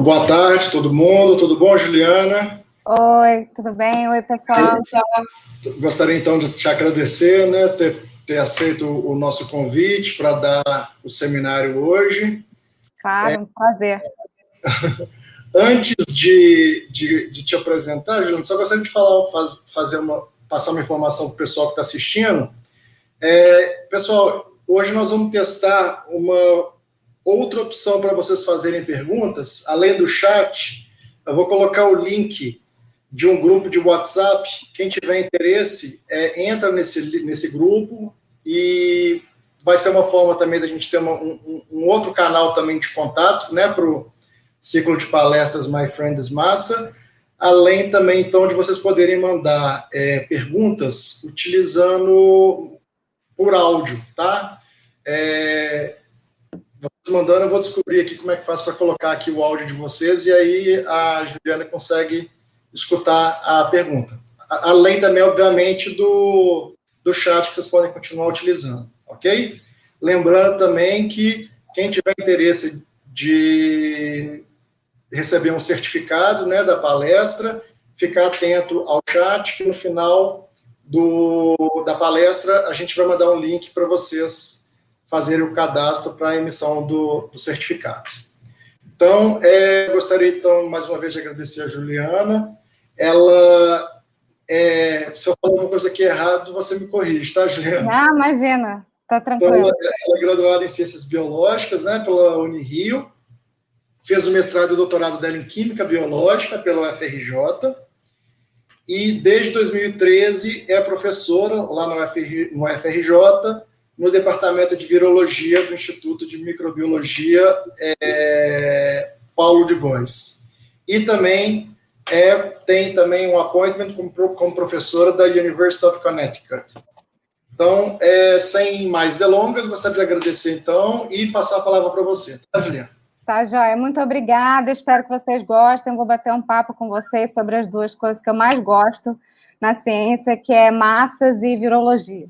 boa tarde, todo mundo. Tudo bom, Juliana? Oi, tudo bem? Oi, pessoal. Gostaria, então, de te agradecer, né, ter aceito o nosso convite para dar o seminário hoje. Claro, um prazer. Antes de te apresentar, Juliana, só gostaria de passar uma informação para o pessoal que está assistindo. Pessoal, hoje nós vamos testar uma outra opção para vocês fazerem perguntas. Além do chat, eu vou colocar o link de um grupo de WhatsApp. Quem tiver interesse, entra nesse grupo, e vai ser uma forma também da gente ter um outro canal também de contato, né, para o ciclo de palestras My Friends Massa, além também, então, de vocês poderem mandar perguntas utilizando por áudio, tá? Mandando, eu vou descobrir aqui como é que faz para colocar aqui o áudio de vocês, e aí a Juliana consegue escutar a pergunta. Além também, obviamente, do chat que vocês podem continuar utilizando, ok? Lembrando também que quem tiver interesse de receber um certificado, né, da palestra, ficar atento ao chat, que no final da palestra a gente vai mandar um link para vocês fazerem o cadastro para a emissão dos certificados. Então, gostaria, então, mais uma vez, de agradecer a Juliana. Se eu falar alguma coisa aqui errado, você me corrige, tá, Juliana? Não, imagina, tá tranquilo. Então, ela é graduada em Ciências Biológicas, né, pela Unirio, fez o mestrado e doutorado dela em Química Biológica pela UFRJ, e desde 2013 é professora lá no UFRJ, no Departamento de Virologia do Instituto de Microbiologia Paulo de Góes. E também tem também um appointment como professora da University of Connecticut. Então, sem mais delongas, gostaria de agradecer, então, e passar a palavra para você. Tá, Juliana? Tá, joia. Muito obrigada, espero que vocês gostem. Vou bater um papo com vocês sobre as duas coisas que eu mais gosto na ciência, que é massas e virologia.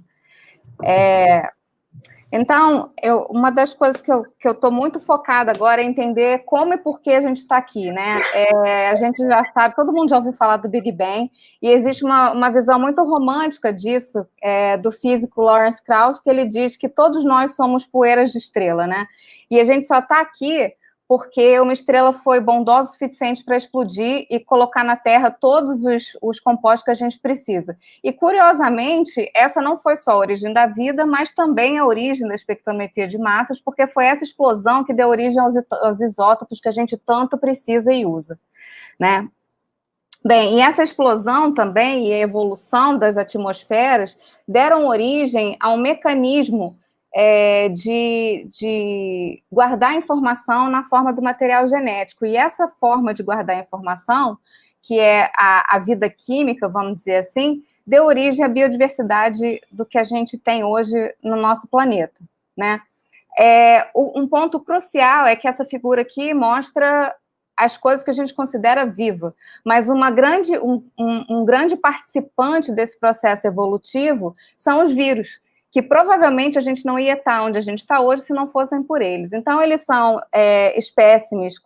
Então, uma das coisas que eu estou muito focada agora é entender como e por que a gente está aqui, né? A gente já sabe, todo mundo já ouviu falar do Big Bang, e existe uma visão muito romântica disso, do físico Lawrence Krauss, que ele diz que todos nós somos poeiras de estrela, né? E a gente só está aqui porque uma estrela foi bondosa o suficiente para explodir e colocar na Terra todos os compostos que a gente precisa. E, curiosamente, essa não foi só a origem da vida, mas também a origem da espectrometria de massas, porque foi essa explosão que deu origem aos isótopos que a gente tanto precisa e usa, né? Bem, e essa explosão também e a evolução das atmosferas deram origem a um mecanismo de guardar informação na forma do material genético. E essa forma de guardar informação, que é a vida química, vamos dizer assim, deu origem à biodiversidade do que a gente tem hoje no nosso planeta, né? Um ponto crucial é que essa figura aqui mostra as coisas que a gente considera viva, mas um grande participante desse processo evolutivo são os vírus, que provavelmente a gente não ia estar onde a gente está hoje se não fossem por eles. Então, eles são espécimes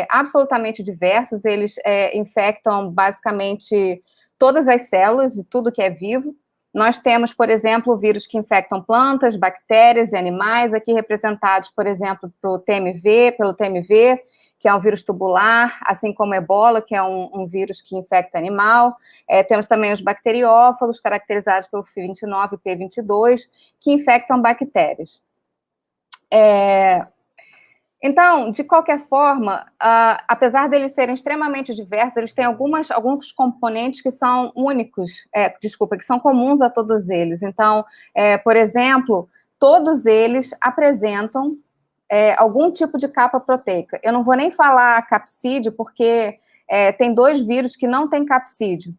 absolutamente diversos, eles infectam basicamente todas as células e tudo que é vivo. Nós temos, por exemplo, vírus que infectam plantas, bactérias e animais, aqui representados, por exemplo, pelo TMV, que é um vírus tubular, assim como Ebola, que é um vírus que infecta animal. Temos também os bacteriófagos, caracterizados pelo FI29 e P22, que infectam bactérias. Então, de qualquer forma, apesar deles serem extremamente diversos, eles têm alguns componentes que são únicos, que são comuns a todos eles. Então, por exemplo, todos eles apresentam algum tipo de capa proteica. Eu não vou nem falar capsídeo, porque tem 2 vírus que não têm capsídeo.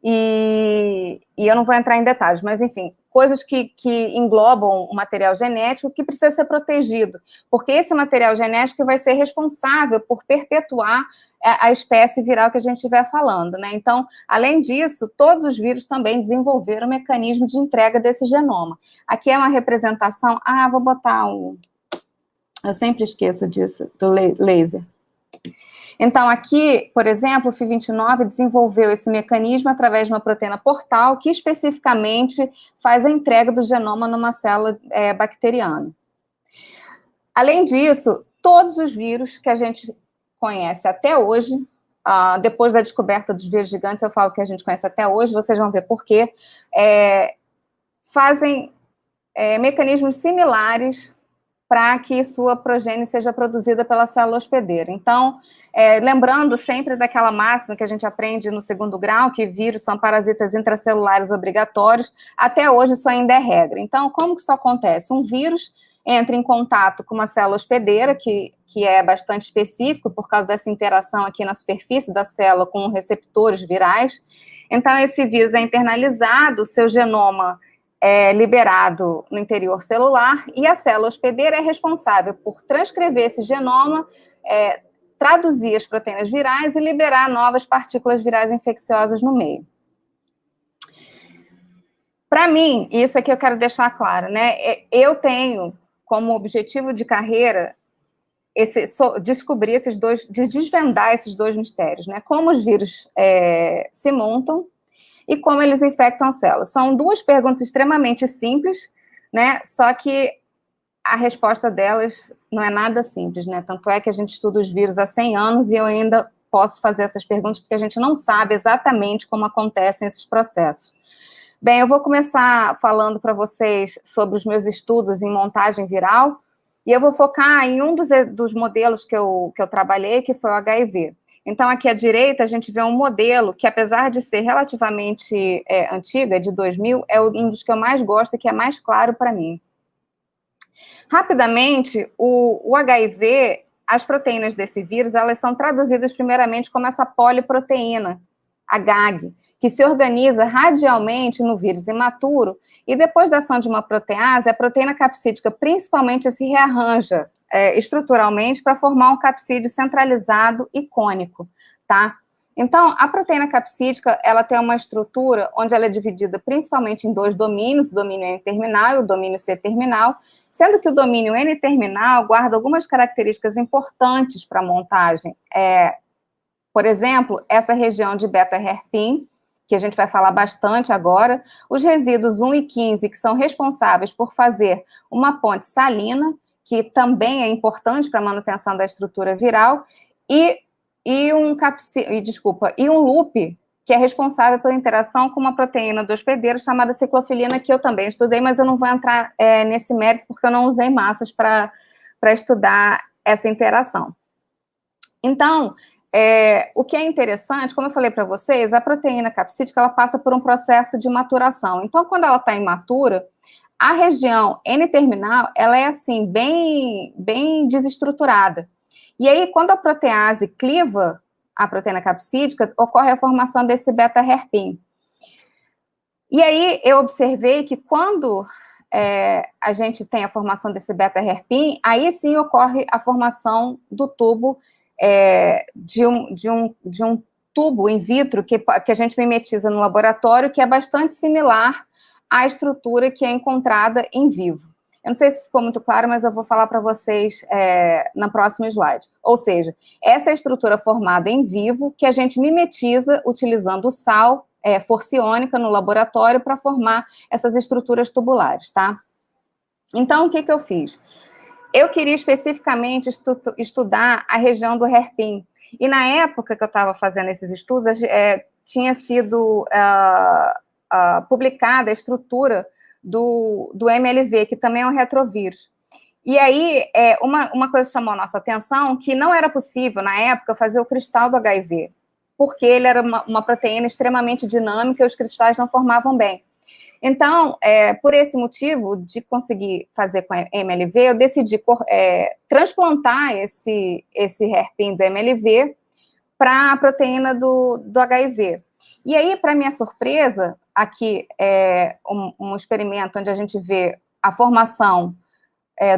E eu não vou entrar em detalhes, mas, enfim, coisas que englobam o material genético que precisa ser protegido, porque esse material genético vai ser responsável por perpetuar a espécie viral que a gente estiver falando, né? Então, além disso, todos os vírus também desenvolveram o mecanismo de entrega desse genoma. Aqui é uma representação... vou botar eu sempre esqueço disso, do laser. Então, aqui, por exemplo, o FI29 desenvolveu esse mecanismo através de uma proteína portal que especificamente faz a entrega do genoma numa célula bacteriana. Além disso, todos os vírus que a gente conhece até hoje, depois da descoberta dos vírus gigantes, eu falo que a gente conhece até hoje, vocês vão ver por quê, fazem mecanismos similares para que sua progênie seja produzida pela célula hospedeira. Então, lembrando sempre daquela máxima que a gente aprende no 2º grau, que vírus são parasitas intracelulares obrigatórios, até hoje isso ainda é regra. Então, como que isso acontece? Um vírus entra em contato com uma célula hospedeira, que é bastante específico, por causa dessa interação aqui na superfície da célula com receptores virais. Então, esse vírus é internalizado, seu genoma é liberado no interior celular, e a célula hospedeira é responsável por transcrever esse genoma, traduzir as proteínas virais e liberar novas partículas virais infecciosas no meio. Para mim, isso aqui eu quero deixar claro, né? Eu tenho como objetivo de carreira descobrir desvendar esses dois mistérios, né? Como os vírus se montam e como eles infectam células. São duas perguntas extremamente simples, né? Só que a resposta delas não é nada simples, né? Tanto é que a gente estuda os vírus há 100 anos e eu ainda posso fazer essas perguntas porque a gente não sabe exatamente como acontecem esses processos. Bem, eu vou começar falando para vocês sobre os meus estudos em montagem viral e eu vou focar em um dos modelos que eu trabalhei, que foi o HIV. Então, aqui à direita, a gente vê um modelo que, apesar de ser relativamente antigo, é de 2000, é um dos que eu mais gosto e que é mais claro para mim. Rapidamente, o HIV, as proteínas desse vírus, elas são traduzidas primeiramente como essa poliproteína, a GAG, que se organiza radialmente no vírus imaturo, e depois da ação de uma protease, a proteína capsídica principalmente se rearranja estruturalmente para formar um capsídeo centralizado e cônico, tá? Então, a proteína capsídica, ela tem uma estrutura onde ela é dividida principalmente em dois domínios, o domínio N-terminal e o domínio C-terminal, sendo que o domínio N-terminal guarda algumas características importantes para a montagem. Por exemplo, essa região de beta-herpin, que a gente vai falar bastante agora, os resíduos 1 e 15, que são responsáveis por fazer uma ponte salina, que também é importante para a manutenção da estrutura viral, e um loop, que é responsável pela interação com uma proteína do hospedeiro chamada ciclofilina, que eu também estudei, mas eu não vou entrar nesse mérito, porque eu não usei massas para estudar essa interação. Então, o que é interessante, como eu falei para vocês, a proteína capsídica, ela passa por um processo de maturação. Então, quando ela está imatura, a região N-terminal, ela é assim, bem desestruturada. E aí, quando a protease cliva a proteína capsídica, ocorre a formação desse beta-herpin. E aí, eu observei que quando a gente tem a formação desse beta-herpin, aí sim ocorre a formação do tubo, de um tubo in vitro que a gente mimetiza no laboratório, que é bastante similar à estrutura que é encontrada em vivo. Eu não sei se ficou muito claro, mas eu vou falar para vocês na próxima slide. Ou seja, essa é a estrutura formada em vivo que a gente mimetiza utilizando sal, força iônica no laboratório para formar essas estruturas tubulares, tá? Então, o que eu fiz? Eu queria especificamente estudar a região do herpin. E na época que eu estava fazendo esses estudos, tinha sido publicada a estrutura do MLV, que também é um retrovírus. E aí, uma coisa chamou a nossa atenção, que não era possível, na época, fazer o cristal do HIV, porque ele era uma proteína extremamente dinâmica e os cristais não formavam bem. Então, por esse motivo de conseguir fazer com a MLV, eu decidi transplantar esse herpin do MLV para a proteína do HIV. E aí, para minha surpresa, aqui é um experimento onde a gente vê a formação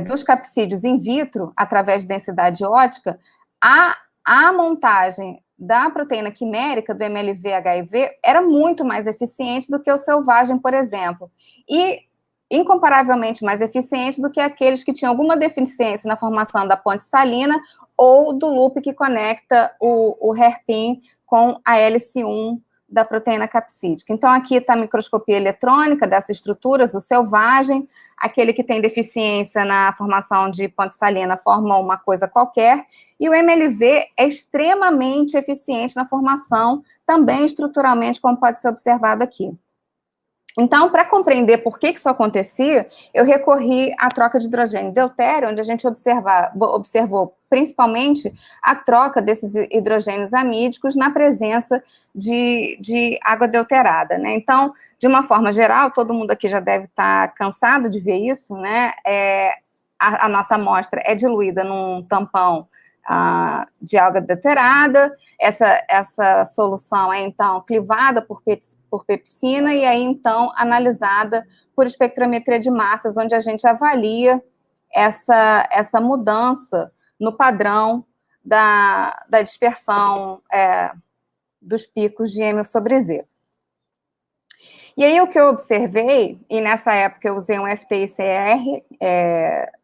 dos capsídeos in vitro através de densidade ótica, a montagem da proteína quimérica do MLV-HIV era muito mais eficiente do que o selvagem, por exemplo. E incomparavelmente mais eficiente do que aqueles que tinham alguma deficiência na formação da ponte salina ou do loop que conecta o hairpin com a hélice 1 da proteína capsídica. Então, aqui está a microscopia eletrônica dessas estruturas, o selvagem, aquele que tem deficiência na formação de ponte salina forma uma coisa qualquer, e o MLV é extremamente eficiente na formação, também estruturalmente, como pode ser observado aqui. Então, para compreender por que isso acontecia, eu recorri à troca de hidrogênio deutério, onde a gente observou principalmente a troca desses hidrogênios amídicos na presença de água deuterada, né? Então, de uma forma geral, todo mundo aqui já deve estar cansado de ver isso, né? A nossa amostra é diluída num tampão de água deuterada, essa solução é, então, clivada por pepsina e aí, então, analisada por espectrometria de massas, onde a gente avalia essa mudança no padrão da dispersão dos picos de M sobre Z. E aí, o que eu observei, e nessa época eu usei um FTICR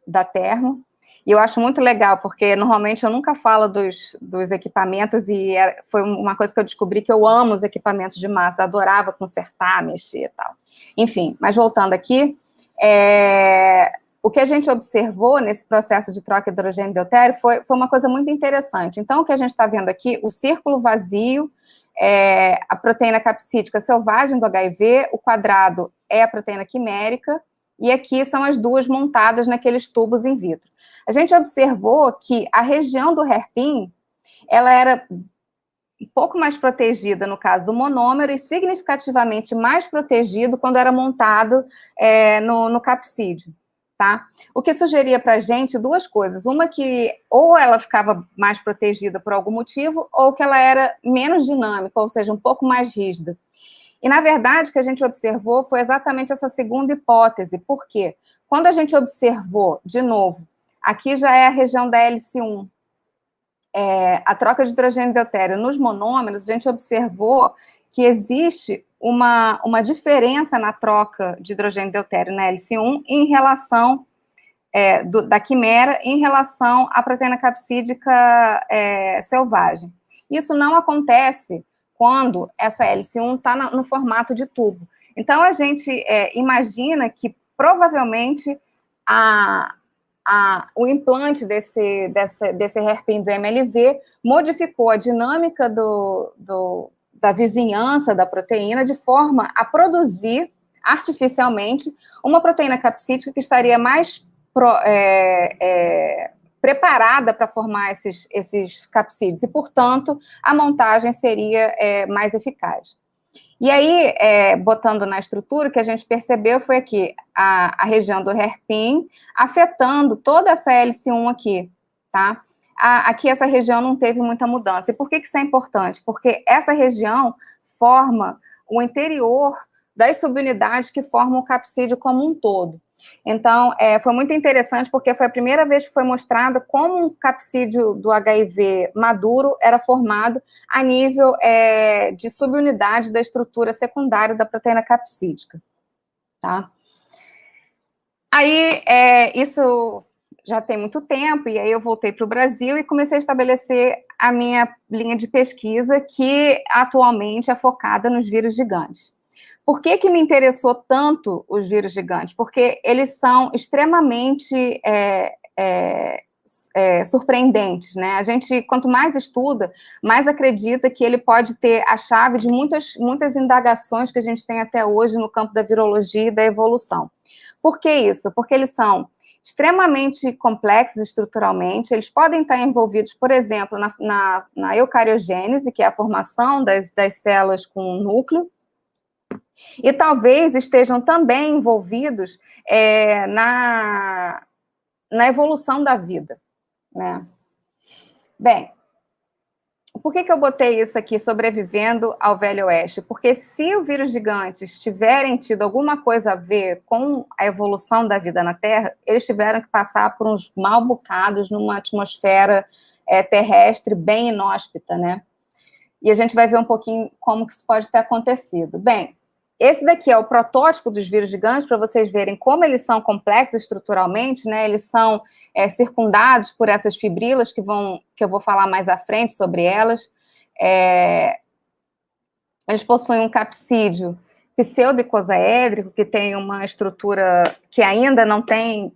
da Termo, e eu acho muito legal, porque normalmente eu nunca falo dos equipamentos, e foi uma coisa que eu descobri que eu amo os equipamentos de massa, eu adorava consertar, mexer e tal. Enfim, mas voltando aqui, o que a gente observou nesse processo de troca de hidrogênio deutério foi uma coisa muito interessante. Então, o que a gente está vendo aqui, o círculo vazio, a proteína capsídica selvagem do HIV, o quadrado é a proteína quimérica, e aqui são as duas montadas naqueles tubos in vitro. A gente observou que a região do hairpin, ela era um pouco mais protegida no caso do monômero e significativamente mais protegido quando era montado no capsídeo, tá? O que sugeria para a gente duas coisas. Uma que ou ela ficava mais protegida por algum motivo, ou que ela era menos dinâmica, ou seja, um pouco mais rígida. E, na verdade, o que a gente observou foi exatamente essa segunda hipótese. Por quê? Quando a gente observou, de novo, aqui já é a região da hélice 1, a troca de hidrogênio deutério nos monômeros, a gente observou que existe uma diferença na troca de hidrogênio deutério na hélice 1 em relação da quimera em relação à proteína capsídica selvagem. Isso não acontece quando essa hélice 1 está no formato de tubo. Então, a gente imagina que, provavelmente, o implante desse hairpin do MLV modificou a dinâmica da vizinhança da proteína de forma a produzir artificialmente uma proteína capsídica que estaria mais preparada para formar esses capsídeos e, portanto, a montagem seria mais eficaz. E aí, botando na estrutura, o que a gente percebeu foi aqui a região do hairpin afetando toda essa hélice 1 aqui, tá? Aqui essa região não teve muita mudança. E por que isso é importante? Porque essa região forma o interior das subunidades que formam o capsídeo como um todo. Então, foi muito interessante porque foi a primeira vez que foi mostrada como um capsídeo do HIV maduro era formado a nível de subunidade da estrutura secundária da proteína capsídica, tá? Aí, isso já tem muito tempo, e aí eu voltei para o Brasil e comecei a estabelecer a minha linha de pesquisa, que atualmente é focada nos vírus gigantes. Por que me interessou tanto os vírus gigantes? Porque eles são extremamente surpreendentes, né? A gente, quanto mais estuda, mais acredita que ele pode ter a chave de muitas indagações que a gente tem até hoje no campo da virologia e da evolução. Por que isso? Porque eles são extremamente complexos estruturalmente, eles podem estar envolvidos, por exemplo, na eucariogênese, que é a formação das células com núcleo, e talvez estejam também envolvidos na evolução da vida, né? Bem, por que eu botei isso aqui, sobrevivendo ao Velho Oeste? Porque se os vírus gigantes tiverem tido alguma coisa a ver com a evolução da vida na Terra, eles tiveram que passar por uns mal bocados numa atmosfera terrestre bem inóspita, né? E a gente vai ver um pouquinho como que isso pode ter acontecido. Bem, Esse daqui é o protótipo dos vírus gigantes, para vocês verem como eles são complexos estruturalmente, né? Eles são circundados por essas fibrilas que eu vou falar mais à frente sobre elas. Eles possuem um capsídeo pseudoicosaédrico, que tem uma estrutura que ainda não tem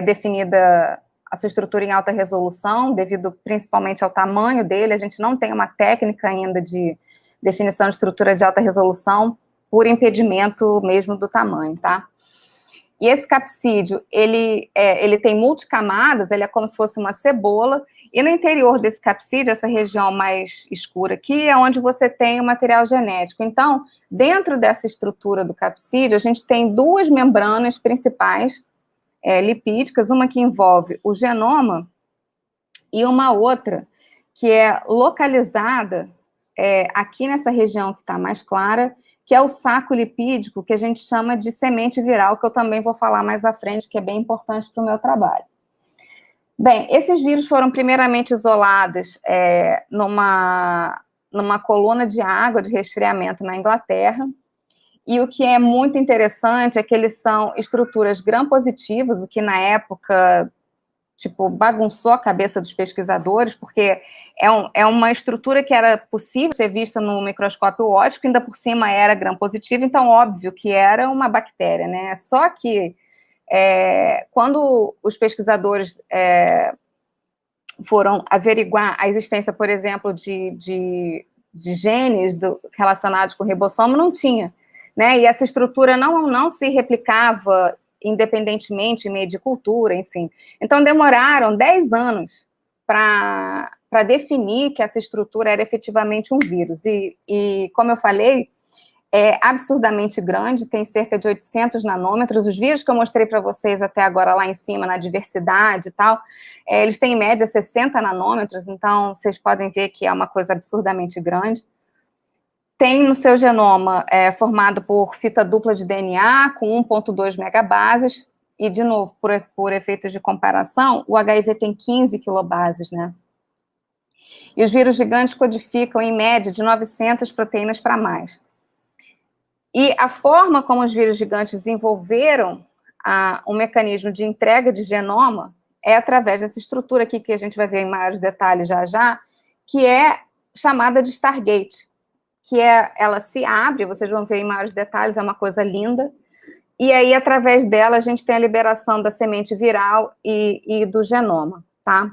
definida a sua estrutura em alta resolução, devido principalmente ao tamanho dele. A gente não tem uma técnica ainda de definição de estrutura de alta resolução, por impedimento mesmo do tamanho, tá? E esse capsídeo, ele tem multicamadas, ele é como se fosse uma cebola, e no interior desse capsídeo, essa região mais escura aqui, é onde você tem o material genético. Então, dentro dessa estrutura do capsídeo, a gente tem duas membranas principais lipídicas, uma que envolve o genoma e uma outra que é localizada aqui nessa região que está mais clara, que é o saco lipídico, que a gente chama de semente viral, que eu também vou falar mais à frente, que é bem importante para o meu trabalho. Bem, esses vírus foram primeiramente isolados numa coluna de água de resfriamento na Inglaterra, e o que é muito interessante é que eles são estruturas gram-positivas, o que na época, tipo, bagunçou a cabeça dos pesquisadores, porque é uma estrutura que era possível ser vista no microscópio óptico, ainda por cima era gram-positiva, então óbvio que era uma bactéria, né? Só que quando os pesquisadores foram averiguar a existência, por exemplo, de genes relacionados com o ribossomo, não tinha, né? E essa estrutura não se replicava independentemente em meio de cultura, enfim. Então, demoraram 10 anos para definir que essa estrutura era efetivamente um vírus. E, como eu falei, é absurdamente grande, tem cerca de 800 nanômetros. Os vírus que eu mostrei para vocês até agora lá em cima, na diversidade e tal, eles têm em média 60 nanômetros, então vocês podem ver que é uma coisa absurdamente grande. Tem no seu genoma formado por fita dupla de DNA com 1,2 megabases, e, de novo, por efeitos de comparação, o HIV tem 15 quilobases, né? E os vírus gigantes codificam, em média, de 900 proteínas para mais. E a forma como os vírus gigantes desenvolveram um mecanismo de entrega de genoma é através dessa estrutura aqui, que a gente vai ver em maiores detalhes já, que é chamada de Stargate, que ela se abre, vocês vão ver em maiores detalhes, é uma coisa linda, e aí, através dela, a gente tem a liberação da semente viral e do genoma, tá?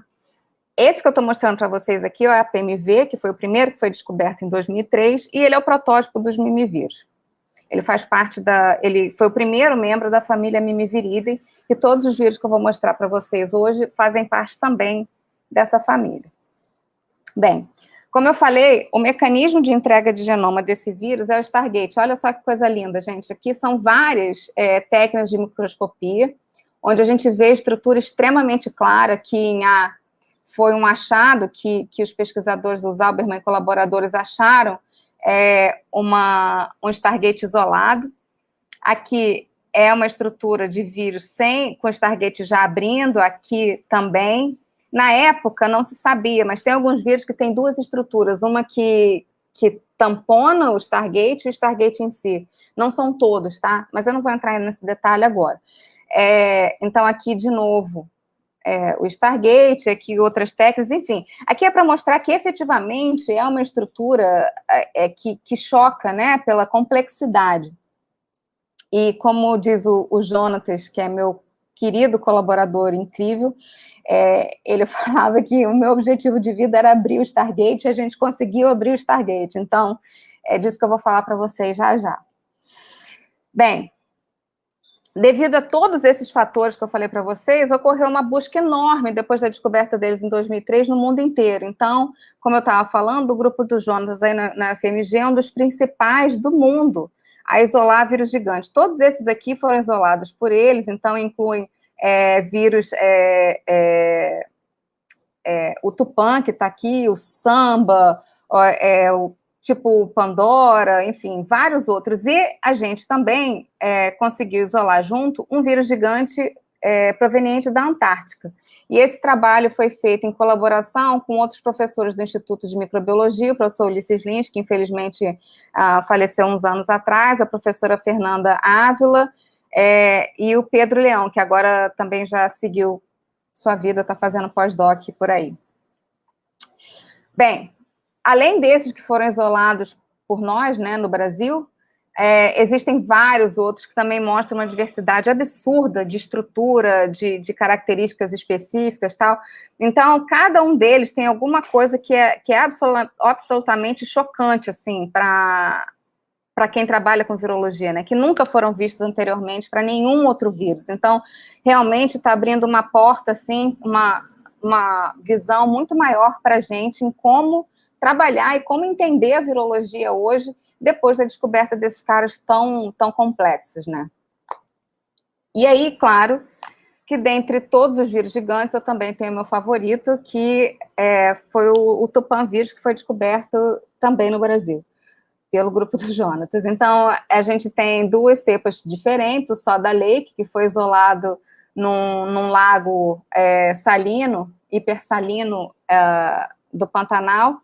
Esse que eu estou mostrando para vocês aqui é a PMV, que foi o primeiro que foi descoberto em 2003, e ele é o protótipo dos mimivírus. Ele faz parte ele foi o primeiro membro da família Mimiviridae, e todos os vírus que eu vou mostrar para vocês hoje fazem parte também dessa família. Bem, como eu falei, o mecanismo de entrega de genoma desse vírus é o Stargate. Olha só que coisa linda, gente. Aqui são várias técnicas de microscopia, onde a gente vê estrutura extremamente clara, que em A foi um achado que os pesquisadores, os Alberman e colaboradores, acharam um Stargate isolado. Aqui é uma estrutura de vírus com o Stargate já abrindo, aqui também. Na época, não se sabia, mas tem alguns vírus que têm duas estruturas, uma que tampona o Stargate e o Stargate em si. Não são todos, tá? Mas eu não vou entrar nesse detalhe agora. Então, aqui, de novo, o Stargate, aqui outras técnicas, enfim. Aqui é para mostrar que, efetivamente, é uma estrutura que choca, né, pela complexidade. E, como diz o Jonatas, que é meu querido colaborador incrível, ele falava que o meu objetivo de vida era abrir o Stargate, e a gente conseguiu abrir o Stargate. Então, é disso que eu vou falar para vocês já. Bem, devido a todos esses fatores que eu falei para vocês, ocorreu uma busca enorme depois da descoberta deles em 2003 no mundo inteiro. Então, como eu estava falando, o grupo do Jonas aí na FMG é um dos principais do mundo a isolar vírus gigantes. Todos esses aqui foram isolados por eles, então incluem vírus, o Tupã, que está aqui, o Samba, o tipo Pandora, enfim, vários outros. E a gente também conseguiu isolar junto um vírus gigante proveniente da Antártica. E esse trabalho foi feito em colaboração com outros professores do Instituto de Microbiologia, o professor Ulisses Lins, que infelizmente faleceu uns anos atrás, a professora Fernanda Ávila, e o Pedro Leão, que agora também já seguiu sua vida, está fazendo pós-doc por aí. Bem, além desses que foram isolados por nós, né, no Brasil, existem vários outros que também mostram uma diversidade absurda de estrutura, de características específicas, tal. Então, cada um deles tem alguma coisa que é absolutamente chocante, assim, para quem trabalha com virologia, né, que nunca foram vistos anteriormente para nenhum outro vírus. Então, realmente está abrindo uma porta, assim, uma visão muito maior para a gente em como trabalhar e como entender a virologia hoje, depois da descoberta desses caras tão complexos, né? E aí, claro, que dentre todos os vírus gigantes, eu também tenho meu favorito, que foi o Tupã vírus, que foi descoberto também no Brasil, pelo grupo do Jonatas. Então, a gente tem duas cepas diferentes, o Soda Lake, que foi isolado num lago salino, hipersalino do Pantanal,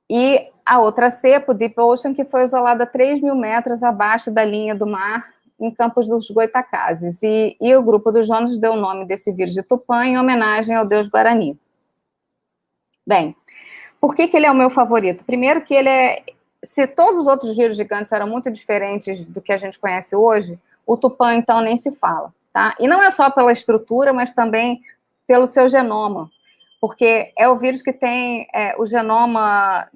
e a outra cepa, o Deep Ocean, que foi isolada a 3 mil metros abaixo da linha do mar, em Campos dos Goitacazes. E o grupo do Jonas deu o nome desse vírus de Tupã em homenagem ao deus Guarani. Bem, por que ele é o meu favorito? Primeiro que ele se todos os outros vírus gigantes eram muito diferentes do que a gente conhece hoje, o Tupã, então, nem se fala, tá? E não é só pela estrutura, mas também pelo seu genoma, porque é o vírus que tem o genoma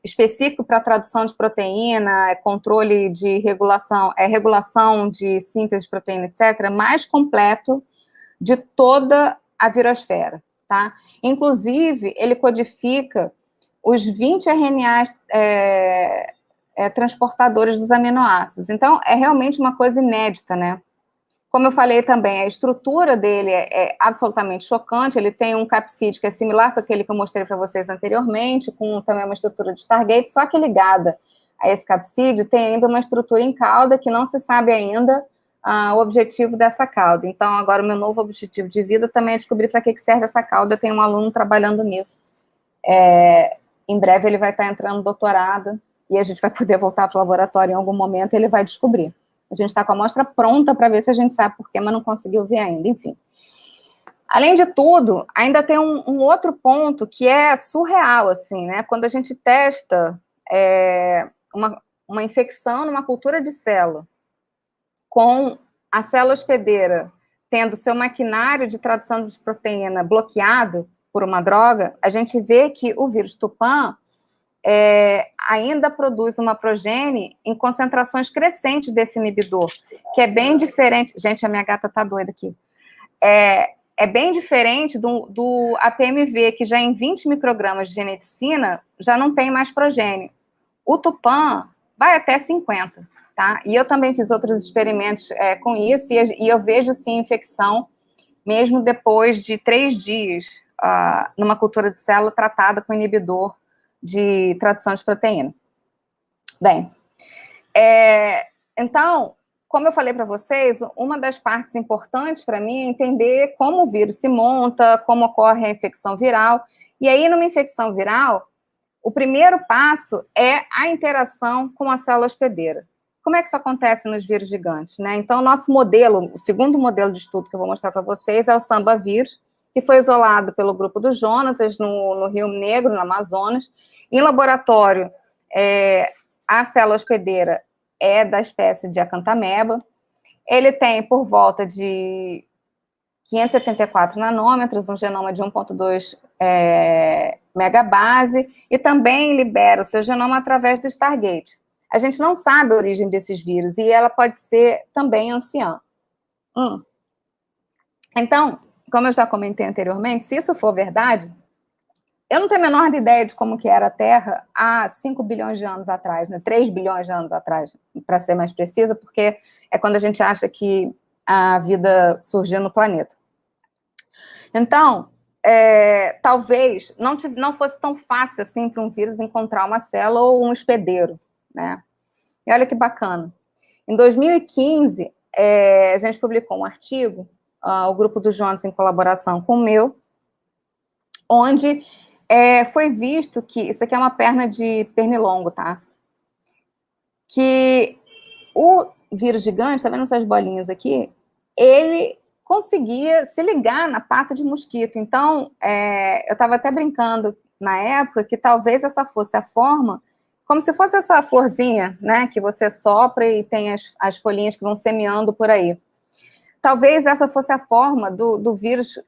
específico para tradução de proteína, controle de regulação de síntese de proteína, etc., mais completo de toda a virosfera, tá? Inclusive, ele codifica os 20 RNAs transportadores dos aminoácidos. Então, é realmente uma coisa inédita, né? Como eu falei também, a estrutura dele é absolutamente chocante, ele tem um capsídeo que é similar com aquele que eu mostrei para vocês anteriormente, com também uma estrutura de Stargate, só que ligada a esse capsídeo tem ainda uma estrutura em cauda que não se sabe ainda o objetivo dessa cauda. Então, agora o meu novo objetivo de vida também é descobrir para que serve essa cauda, tem um aluno trabalhando nisso. Em breve ele vai estar entrando no doutorado e a gente vai poder voltar para o laboratório em algum momento e ele vai descobrir. A gente está com a amostra pronta para ver se a gente sabe por quê, mas não conseguiu ver ainda, enfim. Além de tudo, ainda tem um outro ponto que é surreal, assim, né? Quando a gente testa uma infecção numa cultura de célula, com a célula hospedeira tendo seu maquinário de tradução de proteína bloqueado por uma droga, a gente vê que o vírus Tupã ainda produz uma progenie em concentrações crescentes desse inibidor, que é bem diferente... Gente, a minha gata tá doida aqui. É bem diferente do APMV, que já em 20 microgramas de geneticina já não tem mais progênio. O Tupã vai até 50, tá? E eu também fiz outros experimentos com isso, e eu vejo, sim, infecção, mesmo depois de 3 dias, numa cultura de célula tratada com inibidor de tradução de proteína. Bem, então, como eu falei para vocês, uma das partes importantes para mim é entender como o vírus se monta, como ocorre a infecção viral, e aí numa infecção viral, o primeiro passo é a interação com a célula hospedeira. Como é que isso acontece nos vírus gigantes, né? Então, o nosso modelo, o segundo modelo de estudo que eu vou mostrar para vocês é o Samba vírus, que foi isolado pelo grupo do Jonatas, no Rio Negro, no Amazonas. Em laboratório, a célula hospedeira é da espécie de acantameba. Ele tem por volta de 574 nanômetros, um genoma de 1,2 megabase, e também libera o seu genoma através do Stargate. A gente não sabe a origem desses vírus, e ela pode ser também anciã. Então, como eu já comentei anteriormente, se isso for verdade, eu não tenho a menor ideia de como que era a Terra há 5 bilhões de anos atrás, né? 3 bilhões de anos atrás, para ser mais precisa, porque é quando a gente acha que a vida surgiu no planeta. Então, talvez não fosse tão fácil assim para um vírus encontrar uma célula ou um hospedeiro, né? E olha que bacana. Em 2015, a gente publicou um artigo, o grupo do Jones em colaboração com o meu, onde foi visto que, isso aqui é uma perna de pernilongo, tá? Que o vírus gigante, tá vendo essas bolinhas aqui? Ele conseguia se ligar na pata de mosquito. Então, eu estava até brincando na época que talvez essa fosse a forma, como se fosse essa florzinha, né, que você sopra e tem as folhinhas que vão semeando por aí. Talvez essa fosse a forma do vírus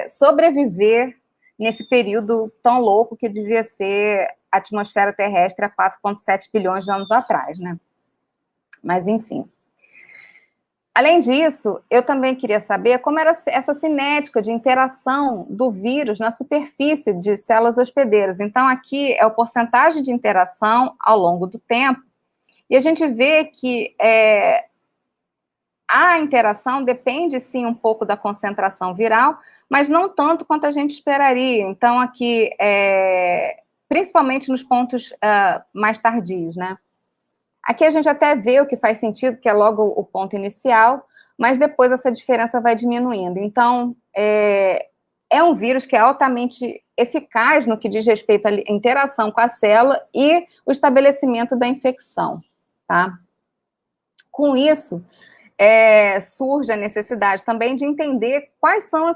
sobreviver nesse período tão louco que devia ser a atmosfera terrestre há 4,7 bilhões de anos atrás, né? Mas, enfim. Além disso, eu também queria saber como era essa cinética de interação do vírus na superfície de células hospedeiras. Então, aqui é a porcentagem de interação ao longo do tempo, e a gente vê que a interação depende, sim, um pouco da concentração viral, mas não tanto quanto a gente esperaria. Então, aqui, principalmente nos pontos mais tardios, né? Aqui a gente até vê o que faz sentido, que é logo o ponto inicial, mas depois essa diferença vai diminuindo. Então, é um vírus que é altamente eficaz no que diz respeito à interação com a célula e o estabelecimento da infecção, tá? Com isso, surge a necessidade também de entender quais são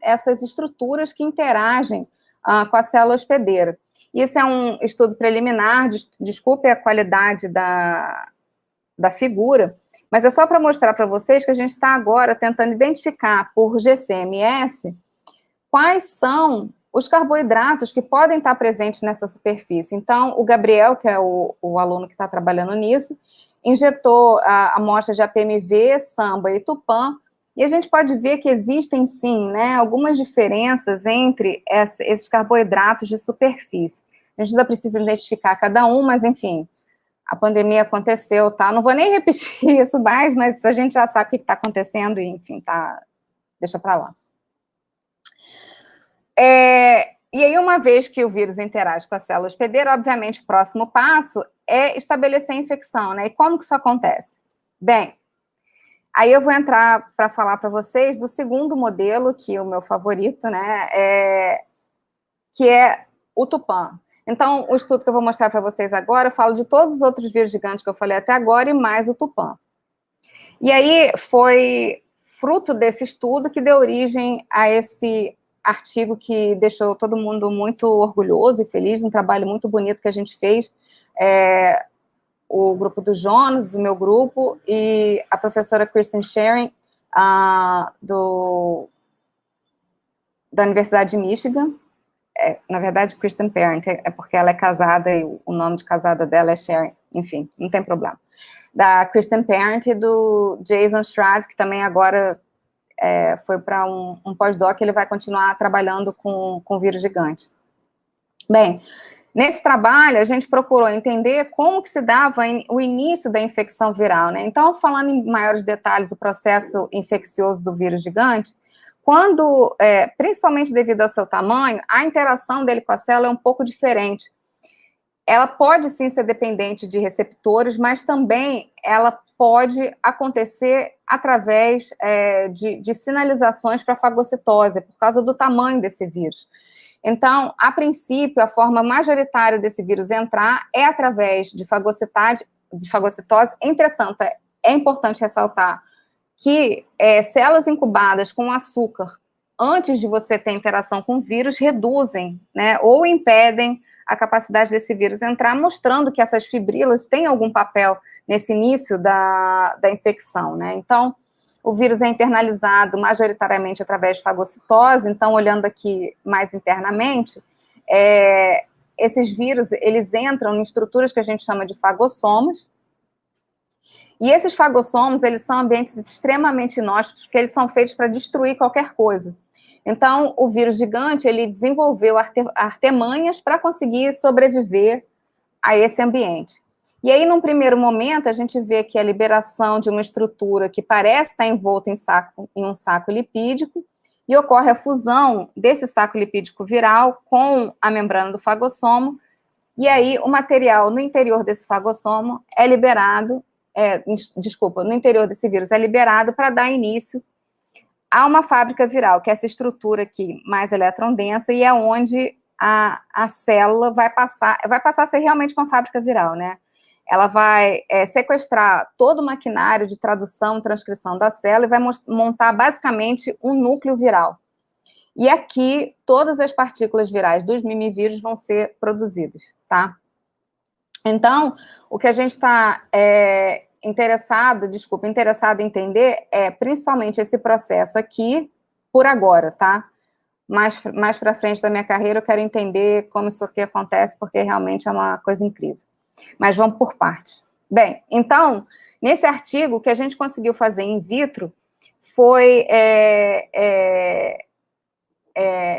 essas estruturas que interagem com a célula hospedeira. Isso é um estudo preliminar, desculpe a qualidade da figura, mas é só para mostrar para vocês que a gente está agora tentando identificar por GC-MS quais são os carboidratos que podem estar presentes nessa superfície. Então, o Gabriel, que é o aluno que está trabalhando nisso, injetou a amostra de APMV, Samba e Tupã, e a gente pode ver que existem, sim, né, algumas diferenças entre esses carboidratos de superfície. A gente ainda precisa identificar cada um, mas, enfim, a pandemia aconteceu, tá? Não vou nem repetir isso mais, mas a gente já sabe o que está acontecendo e, enfim, tá, deixa para lá. E aí, uma vez que o vírus interage com a célula hospedeira, obviamente, o próximo passo é estabelecer a infecção, né? E como que isso acontece? Bem, aí eu vou entrar para falar para vocês do segundo modelo, que é o meu favorito, né? Que é o Tupã. Então, o estudo que eu vou mostrar para vocês agora, eu falo de todos os outros vírus gigantes que eu falei até agora e mais o Tupã. E aí, foi fruto desse estudo que deu origem a esse artigo que deixou todo mundo muito orgulhoso e feliz, um trabalho muito bonito que a gente fez, o grupo do Jonas, o meu grupo, e a professora Kristen Sharing, da Universidade de Michigan. Na verdade, Kristen Parent, é porque ela é casada e o nome de casada dela é Sharing, enfim, não tem problema. Da Kristen Parent e do Jason Schrad, que também agora foi para um pós-doc, ele vai continuar trabalhando com vírus gigante. Bem, nesse trabalho, a gente procurou entender como que se dava o início da infecção viral, né? Então, falando em maiores detalhes o processo infeccioso do vírus gigante, quando, principalmente devido ao seu tamanho, a interação dele com a célula é um pouco diferente. Ela pode, sim, ser dependente de receptores, mas também ela pode acontecer através de sinalizações para fagocitose, por causa do tamanho desse vírus. Então, a princípio, a forma majoritária desse vírus entrar é através de fagocitose. Entretanto, é importante ressaltar que células incubadas com açúcar, antes de você ter interação com o vírus, reduzem, né, ou impedem a capacidade desse vírus entrar, mostrando que essas fibrilas têm algum papel nesse início da infecção, né? Então, o vírus é internalizado majoritariamente através de fagocitose. Então, olhando aqui mais internamente, esses vírus, eles entram em estruturas que a gente chama de fagossomos, e esses fagossomos, eles são ambientes extremamente inóspitos, porque eles são feitos para destruir qualquer coisa. Então, o vírus gigante, ele desenvolveu artimanhas para conseguir sobreviver a esse ambiente. E aí, num primeiro momento, a gente vê que a liberação de uma estrutura que parece estar envolta em um saco lipídico, e ocorre a fusão desse saco lipídico viral com a membrana do fagossomo, e aí o material no interior desse fagossomo é liberado desculpa, no interior desse vírus é liberado para dar início a uma fábrica viral, que é essa estrutura aqui mais eletron-densa, e é onde a célula vai passar a ser realmente uma fábrica viral, né? Ela vai sequestrar todo o maquinário de tradução e transcrição da célula e vai montar basicamente um núcleo viral. E aqui, todas as partículas virais dos mimivírus vão ser produzidas, tá? Então, o que a gente está interessado em entender é principalmente esse processo aqui, por agora, tá? Mais para frente da minha carreira, eu quero entender como isso aqui acontece, porque realmente é uma coisa incrível. Mas vamos por partes. Bem, então, nesse artigo, o que a gente conseguiu fazer in vitro foi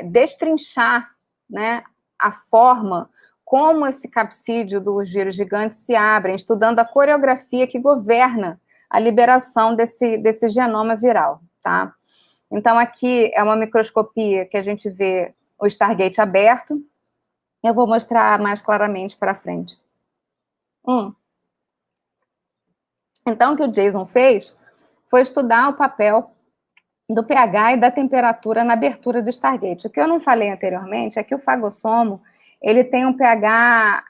destrinchar, né, a forma como esse capsídeo dos vírus gigantes se abrem, estudando a coreografia que governa a liberação desse genoma viral, tá? Então, aqui é uma microscopia que a gente vê o Stargate aberto. Eu vou mostrar mais claramente para frente. Então, o que o Jason fez foi estudar o papel do pH e da temperatura na abertura do Stargate. O que eu não falei anteriormente é que o fagossomo, ele tem um pH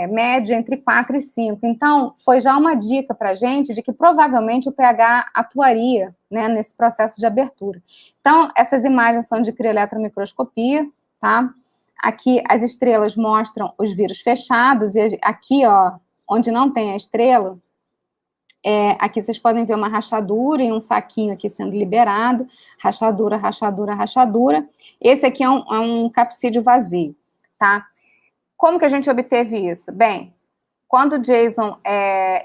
médio entre 4 e 5. Então, foi já uma dica para a gente de que provavelmente o pH atuaria, né, nesse processo de abertura. Então, essas imagens são de crioeletromicroscopia, tá? Aqui as estrelas mostram os vírus fechados, e aqui, ó, onde não tem a estrela, aqui vocês podem ver uma rachadura e um saquinho aqui sendo liberado, rachadura, rachadura, rachadura. Esse aqui é um capsídeo vazio, tá? Como que a gente obteve isso? Bem, quando o Jason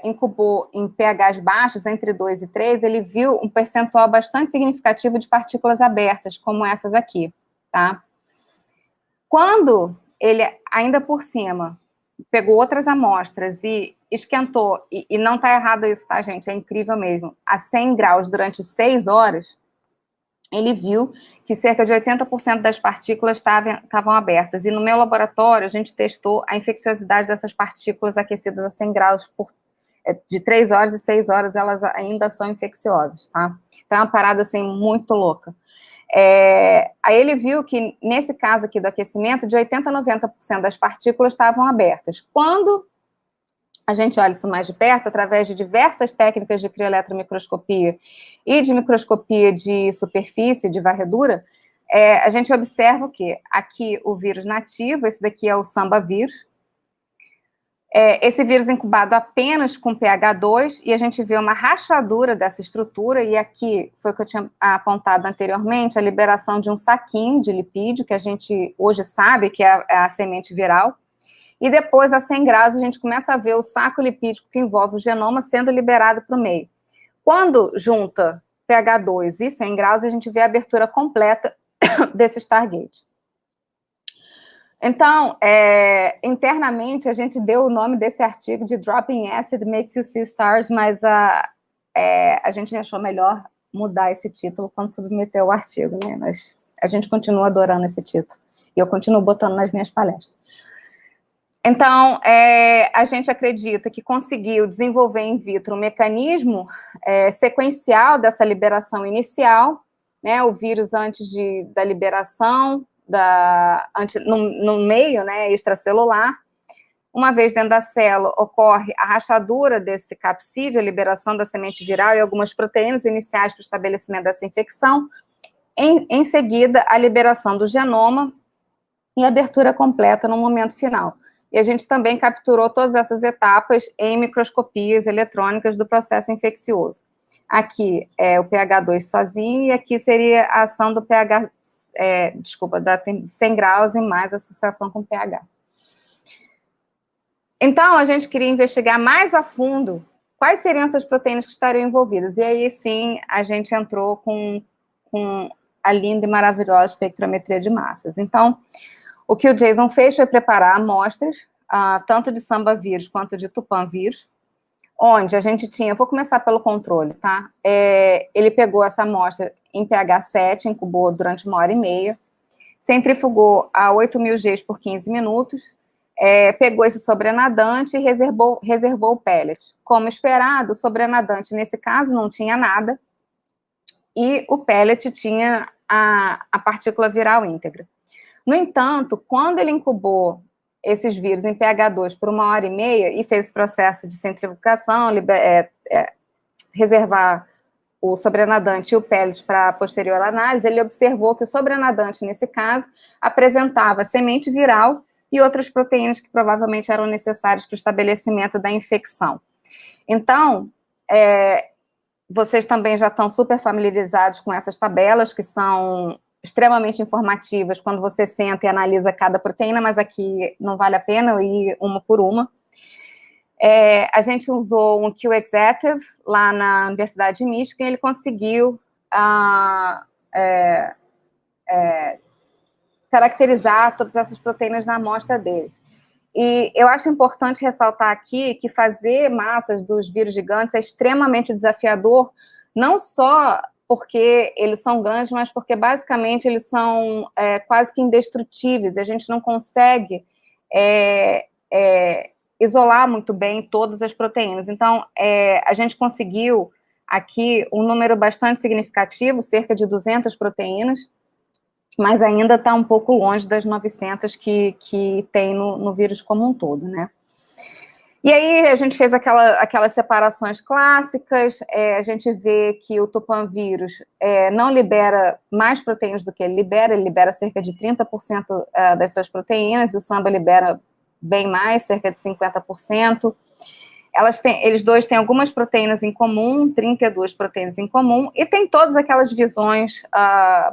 incubou em pHs baixos, entre 2 e 3, ele viu um percentual bastante significativo de partículas abertas, como essas aqui, tá? Quando ele, ainda por cima, pegou outras amostras e esquentou, e não está errado isso, tá, gente? É incrível mesmo. A 100 graus durante 6 horas, ele viu que cerca de 80% das partículas estavam abertas. E no meu laboratório, a gente testou a infecciosidade dessas partículas aquecidas a 100 graus de 3 horas e 6 horas, elas ainda são infecciosas, tá? Então, é uma parada, assim, muito louca. Aí ele viu que, nesse caso aqui do aquecimento, de 80% a 90% das partículas estavam abertas. Quando a gente olha isso mais de perto, através de diversas técnicas de crioeletromicroscopia e de microscopia de superfície, de varredura, a gente observa o quê? Aqui o vírus nativo, esse daqui é o Samba vírus. Esse vírus incubado apenas com pH 2, e a gente vê uma rachadura dessa estrutura, e aqui foi o que eu tinha apontado anteriormente, a liberação de um saquinho de lipídio, que a gente hoje sabe que é a semente viral, e depois, a 100 graus, a gente começa a ver o saco lipídico que envolve o genoma sendo liberado para o meio. Quando junta pH 2 e 100 graus, a gente vê a abertura completa desse Stargate. Então, internamente, a gente deu o nome desse artigo de Dropping Acid Makes You See Stars, mas a gente achou melhor mudar esse título quando submeteu o artigo, né? Mas a gente continua adorando esse título. E eu continuo botando nas minhas palestras. Então, a gente acredita que conseguiu desenvolver in vitro um mecanismo sequencial dessa liberação inicial, né? O vírus antes da liberação, no meio, né, extracelular. Uma vez dentro da célula, ocorre a rachadura desse capsídeo, a liberação da semente viral e algumas proteínas iniciais para o estabelecimento dessa infecção. Em seguida, a liberação do genoma e a abertura completa no momento final. E a gente também capturou todas essas etapas em microscopias eletrônicas do processo infeccioso. Aqui é o pH 2 sozinho, e aqui seria a ação do pH, da 100 graus e mais associação com pH. Então, a gente queria investigar mais a fundo quais seriam essas proteínas que estariam envolvidas. E aí, sim, a gente entrou com a linda e maravilhosa espectrometria de massas. Então, o que o Jason fez foi preparar amostras, tanto de Samba vírus quanto de Tupã vírus, onde a gente tinha, vou começar pelo controle, tá? Ele pegou essa amostra em pH 7, incubou durante 1h30, centrifugou a 8.000 Gs por 15 minutos, pegou esse sobrenadante e reservou o pellet. Como esperado, o sobrenadante, nesse caso, não tinha nada, e o pellet tinha a partícula viral íntegra. No entanto, quando ele incubou esses vírus em pH 2 por 1h30 e fez esse processo de centrifugação, reservar o sobrenadante e o pellet para posterior análise, ele observou que o sobrenadante, nesse caso, apresentava semente viral e outras proteínas que provavelmente eram necessárias para o estabelecimento da infecção. Então, vocês também já estão super familiarizados com essas tabelas, que são extremamente informativas quando você senta e analisa cada proteína, mas aqui não vale a pena eu ir uma por uma. A gente usou um Q-Executive lá na Universidade de Michigan, e ele conseguiu caracterizar todas essas proteínas na amostra dele. E eu acho importante ressaltar aqui que fazer massas dos vírus gigantes é extremamente desafiador, não só porque eles são grandes, mas porque, basicamente, eles são quase que indestrutíveis. A gente não consegue isolar muito bem todas as proteínas. Então, a gente conseguiu aqui um número bastante significativo, cerca de 200 proteínas, mas ainda está um pouco longe das 900 que tem no vírus como um todo, né? E aí a gente fez aquelas separações clássicas, a gente vê que o tupãvírus não libera mais proteínas do que ele libera cerca de 30% das suas proteínas, e o samba libera bem mais, cerca de 50%. Eles dois têm algumas proteínas em comum, 32 proteínas em comum, e tem todas aquelas divisões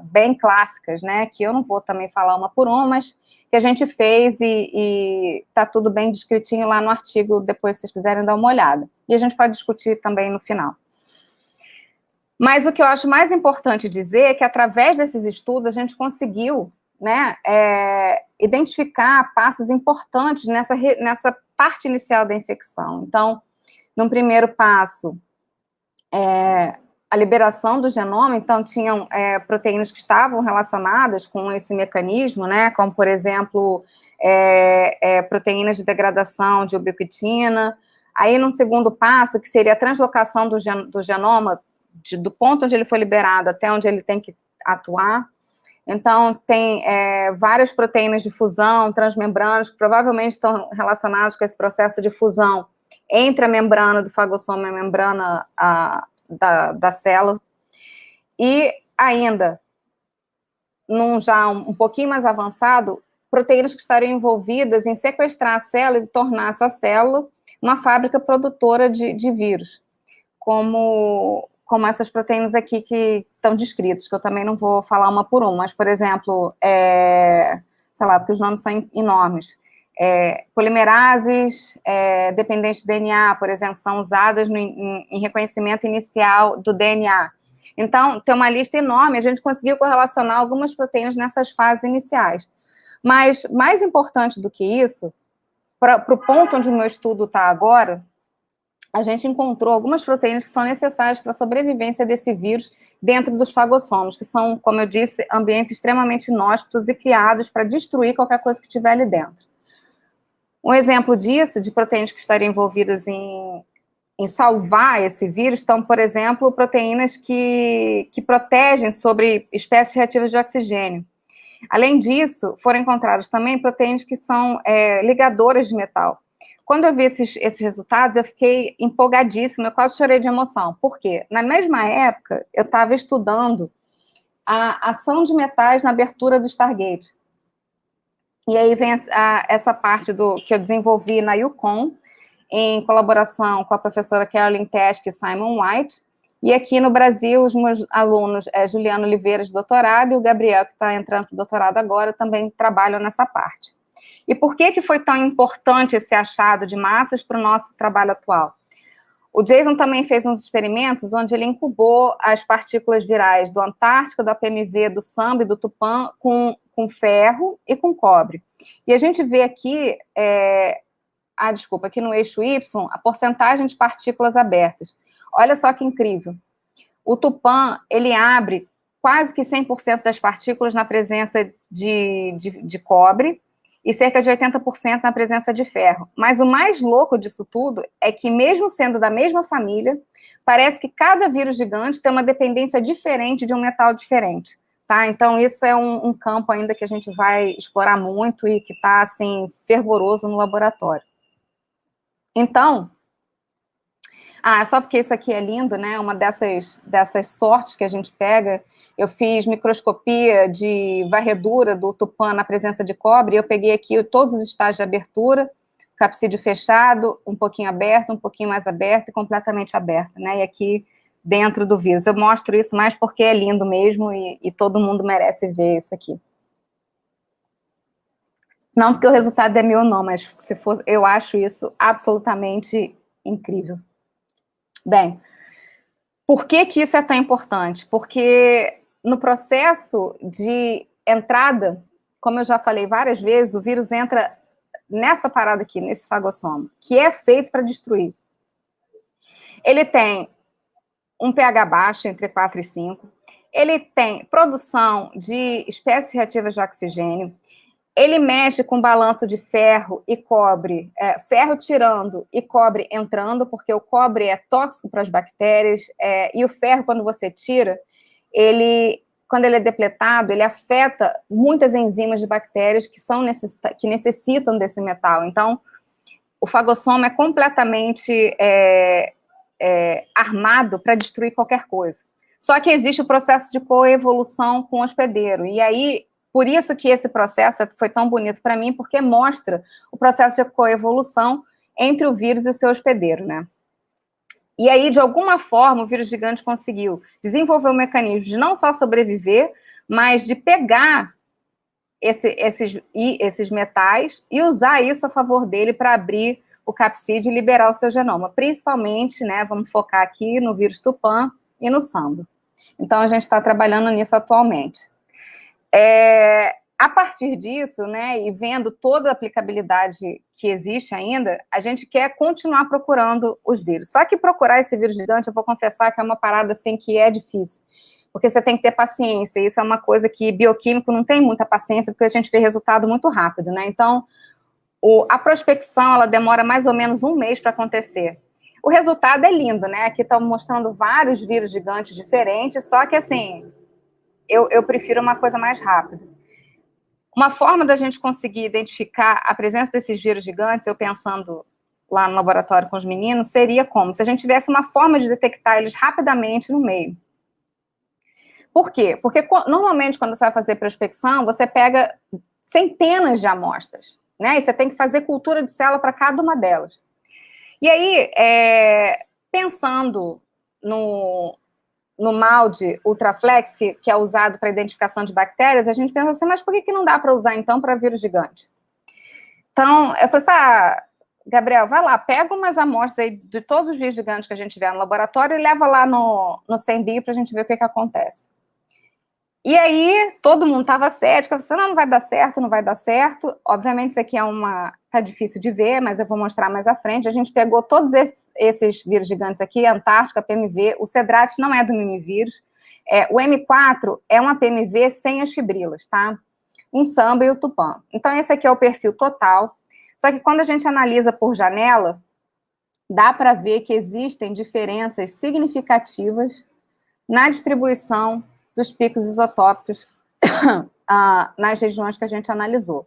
bem clássicas, né, que eu não vou também falar uma por uma, mas que a gente fez e tá tudo bem descritinho lá no artigo, depois se vocês quiserem dar uma olhada. E a gente pode discutir também no final. Mas o que eu acho mais importante dizer é que, através desses estudos, a gente conseguiu, né, identificar passos importantes nessa parte inicial da infecção. Então, num primeiro passo, a liberação do genoma. Então, tinham proteínas que estavam relacionadas com esse mecanismo, né, como, por exemplo, proteínas de degradação de ubiquitina. Aí, num segundo passo, que seria a translocação do genoma, do ponto onde ele foi liberado até onde ele tem que atuar. Então, tem várias proteínas de fusão transmembranas que provavelmente estão relacionadas com esse processo de fusão entre a membrana do fagossoma e a membrana da célula. E ainda, já um pouquinho mais avançado, proteínas que estariam envolvidas em sequestrar a célula e tornar essa célula uma fábrica produtora de vírus, como essas proteínas aqui que estão descritas, que eu também não vou falar uma por uma, mas, por exemplo, sei lá, porque os nomes são enormes, polimerases dependentes de DNA, por exemplo, são usadas em reconhecimento inicial do DNA. Então, tem uma lista enorme, a gente conseguiu correlacionar algumas proteínas nessas fases iniciais. Mas, mais importante do que isso, para o ponto onde o meu estudo está agora, a gente encontrou algumas proteínas que são necessárias para a sobrevivência desse vírus dentro dos fagossomos, que são, como eu disse, ambientes extremamente inóspitos e criados para destruir qualquer coisa que estiver ali dentro. Um exemplo disso, de proteínas que estariam envolvidas em salvar esse vírus, estão, por exemplo, proteínas que protegem sobre espécies reativas de oxigênio. Além disso, foram encontradas também proteínas que são ligadoras de metal. Quando eu vi esses resultados, eu fiquei empolgadíssima, eu quase chorei de emoção. Por quê? Na mesma época, eu estava estudando a ação de metais na abertura do Stargate. E aí vem essa parte que eu desenvolvi na UConn, em colaboração com a professora Carolyn Tesch e Simon White. E aqui no Brasil, os meus alunos, Juliano Oliveira, de doutorado, e o Gabriel, que está entrando para o doutorado agora, também trabalham nessa parte. E por que foi tão importante esse achado de massas para o nosso trabalho atual? O Jason também fez uns experimentos onde ele incubou as partículas virais do Antártica, do APMV, do Samba e do Tupã com ferro e com cobre. E a gente vê aqui, aqui no eixo Y, a porcentagem de partículas abertas. Olha só que incrível. O Tupã, ele abre quase que 100% das partículas na presença de cobre, e cerca de 80% na presença de ferro. Mas o mais louco disso tudo é que, mesmo sendo da mesma família, parece que cada vírus gigante tem uma dependência diferente de um metal diferente, tá? Então, isso é um campo ainda que a gente vai explorar muito e que está, assim, fervoroso no laboratório. Então, só porque isso aqui é lindo, né? Uma dessas sortes que a gente pega. Eu fiz microscopia de varredura do Tupã na presença de cobre, e eu peguei aqui todos os estágios de abertura, capsídeo fechado, um pouquinho aberto, um pouquinho mais aberto e completamente aberto, né? E aqui dentro do vírus. Eu mostro isso mais porque é lindo mesmo e todo mundo merece ver isso aqui. Não porque o resultado é meu, não, mas se for, eu acho isso absolutamente incrível. Bem, por que isso é tão importante? Porque no processo de entrada, como eu já falei várias vezes, o vírus entra nessa parada aqui, nesse fagossoma, que é feito para destruir. Ele tem um pH baixo, entre 4 e 5. Ele tem produção de espécies reativas de oxigênio. Ele mexe com balanço de ferro e cobre, ferro tirando e cobre entrando, porque o cobre é tóxico para as bactérias, e o ferro, quando você tira, quando ele é depletado, ele afeta muitas enzimas de bactérias que necessitam desse metal. Então, o fagossoma é completamente armado para destruir qualquer coisa. Só que existe o processo de coevolução com o hospedeiro, e aí, por isso que esse processo foi tão bonito para mim, porque mostra o processo de coevolução entre o vírus e o seu hospedeiro, né? E aí, de alguma forma, o vírus gigante conseguiu desenvolver um mecanismo de não só sobreviver, mas de pegar esses metais e usar isso a favor dele para abrir o capsídeo e liberar o seu genoma. Principalmente, né, vamos focar aqui no vírus Tupã e no Sambo. Então, a gente está trabalhando nisso atualmente. A partir disso, né, e vendo toda a aplicabilidade que existe ainda, a gente quer continuar procurando os vírus. Só que procurar esse vírus gigante, eu vou confessar que é uma parada assim que é difícil, porque você tem que ter paciência, e isso é uma coisa que bioquímico não tem muita paciência, porque a gente vê resultado muito rápido, né? Então, a prospecção, ela demora mais ou menos 1 mês para acontecer. O resultado é lindo, né? Aqui estão mostrando vários vírus gigantes diferentes, só que, assim, eu prefiro uma coisa mais rápida. Uma forma da gente conseguir identificar a presença desses vírus gigantes, eu pensando lá no laboratório com os meninos, seria como? Se a gente tivesse uma forma de detectar eles rapidamente no meio. Por quê? Porque normalmente quando você vai fazer prospecção, você pega centenas de amostras, né? E você tem que fazer cultura de célula para cada uma delas. E aí, pensando no molde Ultraflex, que é usado para identificação de bactérias, a gente pensa assim, mas por que não dá para usar, então, para vírus gigante? Então, eu falei assim, Gabriel, vai lá, pega umas amostras aí de todos os vírus gigantes que a gente tiver no laboratório e leva lá no CEMBio para a gente ver o que acontece. E aí, todo mundo estava cético, falando, não vai dar certo, não vai dar certo. Obviamente, isso aqui tá difícil de ver, mas eu vou mostrar mais à frente. A gente pegou todos esses vírus gigantes aqui, Antártica, PMV, o Cedrate não é do mimivírus, o M4 é uma PMV sem as fibrilas, tá? Um Samba e o Tupã. Então, esse aqui é o perfil total. Só que quando a gente analisa por janela, dá para ver que existem diferenças significativas na distribuição dos picos isotópicos nas regiões que a gente analisou.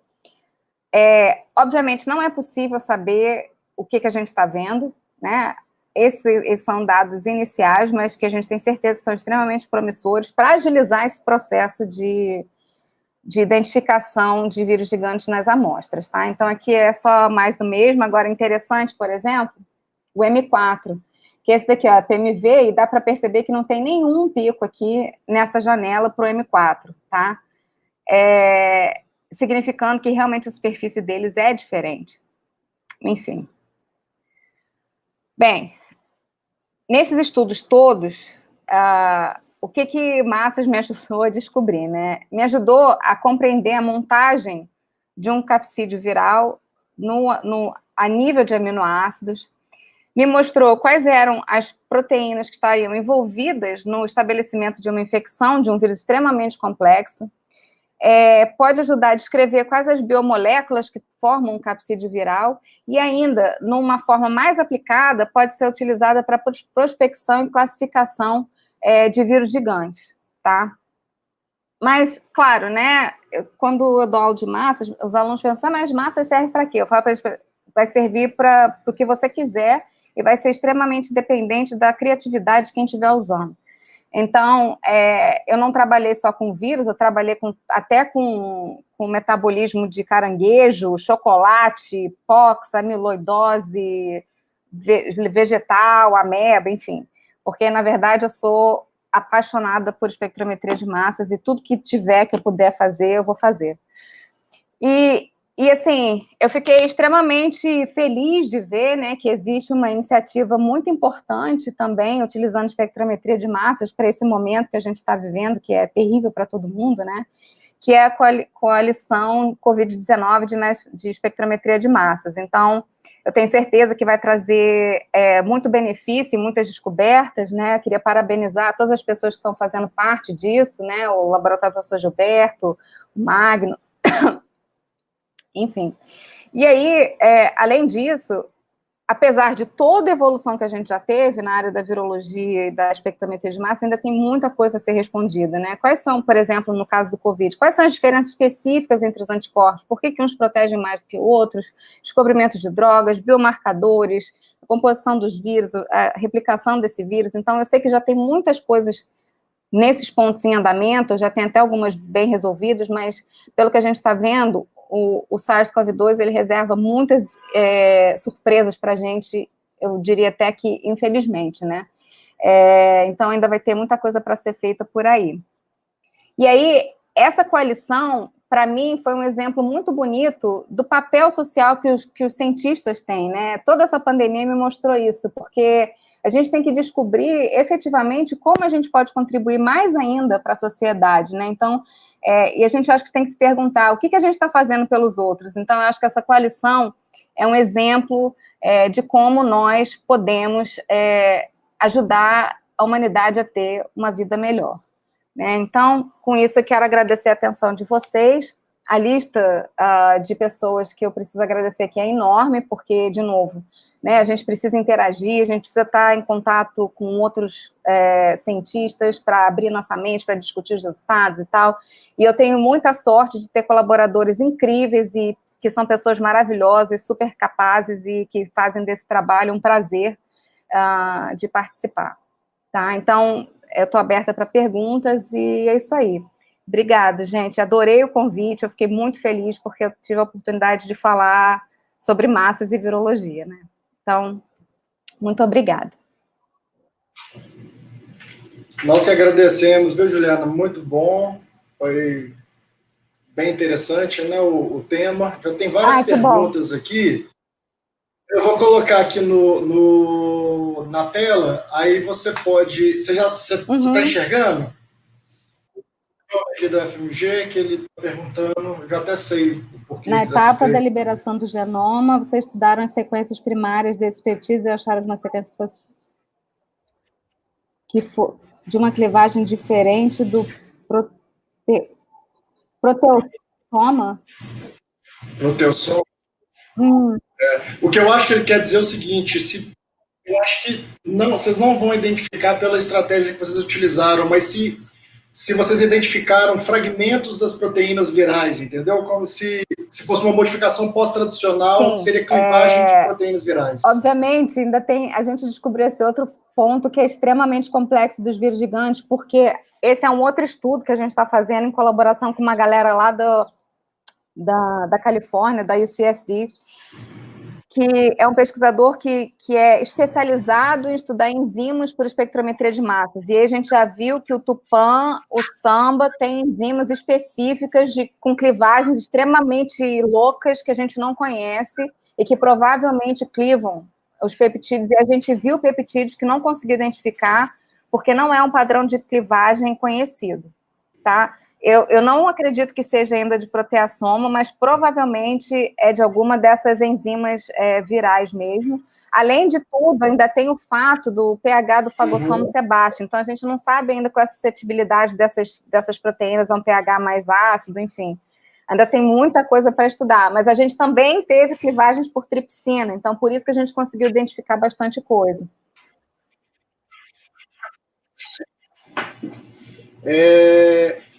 Obviamente, não é possível saber o que a gente está vendo, né? Esses são dados iniciais, mas que a gente tem certeza que são extremamente promissores para agilizar esse processo de identificação de vírus gigantes nas amostras, tá? Então, aqui é só mais do mesmo. Agora, interessante, por exemplo, o M4, que esse daqui é a PMV, e dá para perceber que não tem nenhum pico aqui nessa janela para o M4, tá? Significando que realmente a superfície deles é diferente. Enfim. Bem, nesses estudos todos, o que Massas me ajudou a descobrir, né? Me ajudou a compreender a montagem de um capsídeo viral a nível de aminoácidos, me mostrou quais eram as proteínas que estariam envolvidas no estabelecimento de uma infecção de um vírus extremamente complexo, pode ajudar a descrever quais as biomoléculas que formam um capsídeo viral e ainda, numa forma mais aplicada, pode ser utilizada para prospecção e classificação de vírus gigantes, tá? Mas, claro, né, quando eu dou aula de massas, os alunos pensam, mas massas serve para quê? Eu falo para eles, vai servir para o que você quiser e vai ser extremamente dependente da criatividade de quem estiver usando. Então, eu não trabalhei só com vírus, eu trabalhei até com metabolismo de caranguejo, chocolate, pox, amiloidose, vegetal, ameba, enfim. Porque, na verdade, eu sou apaixonada por espectrometria de massas e tudo que tiver que eu puder fazer, eu vou fazer. E assim, eu fiquei extremamente feliz de ver, né, que existe uma iniciativa muito importante também, utilizando espectrometria de massas para esse momento que a gente está vivendo, que é terrível para todo mundo, né, que é a coalição Covid-19 de espectrometria de massas. Então, eu tenho certeza que vai trazer muito benefício e muitas descobertas, né, queria parabenizar todas as pessoas que estão fazendo parte disso, né, o Laboratório Professor Gilberto, o Magno, enfim. E aí, além disso, apesar de toda a evolução que a gente já teve na área da virologia e da espectrometria de massa, ainda tem muita coisa a ser respondida, né? Quais são, por exemplo, no caso do Covid, quais são as diferenças específicas entre os anticorpos? Por que uns protegem mais do que outros? Descobrimentos de drogas, biomarcadores, a composição dos vírus, a replicação desse vírus. Então, eu sei que já tem muitas coisas nesses pontos em andamento, já tem até algumas bem resolvidas, mas pelo que a gente está vendo, o SARS-CoV-2, ele reserva muitas surpresas para a gente, eu diria até que, infelizmente, né? Então, ainda vai ter muita coisa para ser feita por aí. E aí, essa coalição, para mim, foi um exemplo muito bonito do papel social que os cientistas têm, né? Toda essa pandemia me mostrou isso, porque a gente tem que descobrir, efetivamente, como a gente pode contribuir mais ainda para a sociedade, né? Então, e a gente acha que tem que se perguntar o que a gente está fazendo pelos outros. Então, eu acho que essa coalição é um exemplo de como nós podemos ajudar a humanidade a ter uma vida melhor, né? Então, com isso, eu quero agradecer a atenção de vocês. A lista de pessoas que eu preciso agradecer aqui é enorme, porque, de novo, né, a gente precisa interagir, a gente precisa estar em contato com outros cientistas para abrir nossa mente, para discutir os resultados e tal. E eu tenho muita sorte de ter colaboradores incríveis e que são pessoas maravilhosas, super capazes e que fazem desse trabalho um prazer de participar, tá? Então, eu estou aberta para perguntas e é isso aí. Obrigada, gente. Adorei o convite, eu fiquei muito feliz porque eu tive a oportunidade de falar sobre massas e virologia, né? Então, muito obrigada. Nós que agradecemos, viu, Juliana? Muito bom, foi bem interessante, né, o tema. Já tem várias perguntas aqui. Eu vou colocar aqui na tela, aí você pode... Você está enxergando? Aqui da FMG, que ele está perguntando, eu já até sei o porquê. Na etapa da liberação do genoma, vocês estudaram as sequências primárias desses peptídeos e acharam que uma sequência fosse de uma clivagem diferente do proteossoma? Proteossoma? O que eu acho que ele quer dizer é o seguinte, eu acho que vocês não vão identificar pela estratégia que vocês utilizaram, mas se vocês identificaram fragmentos das proteínas virais, entendeu? Como se fosse uma modificação pós-traducional, que seria clivagem de proteínas virais. Obviamente, a gente descobriu esse outro ponto que é extremamente complexo dos vírus gigantes, porque esse é um outro estudo que a gente está fazendo em colaboração com uma galera lá da Califórnia, da UCSD, que é um pesquisador que é especializado em estudar enzimas por espectrometria de massas. E aí a gente já viu que o Tupã, o Samba, tem enzimas específicas com clivagens extremamente loucas que a gente não conhece e que provavelmente clivam os peptídeos. E a gente viu peptídeos que não conseguiu identificar porque não é um padrão de clivagem conhecido, tá? Eu não acredito que seja ainda de proteasoma, mas provavelmente é de alguma dessas enzimas virais mesmo. Além de tudo, ainda tem o fato do pH do fagossoma ser baixo, então a gente não sabe ainda qual é a suscetibilidade dessas proteínas a um pH mais ácido, enfim. Ainda tem muita coisa para estudar, mas a gente também teve clivagens por tripsina, então por isso que a gente conseguiu identificar bastante coisa.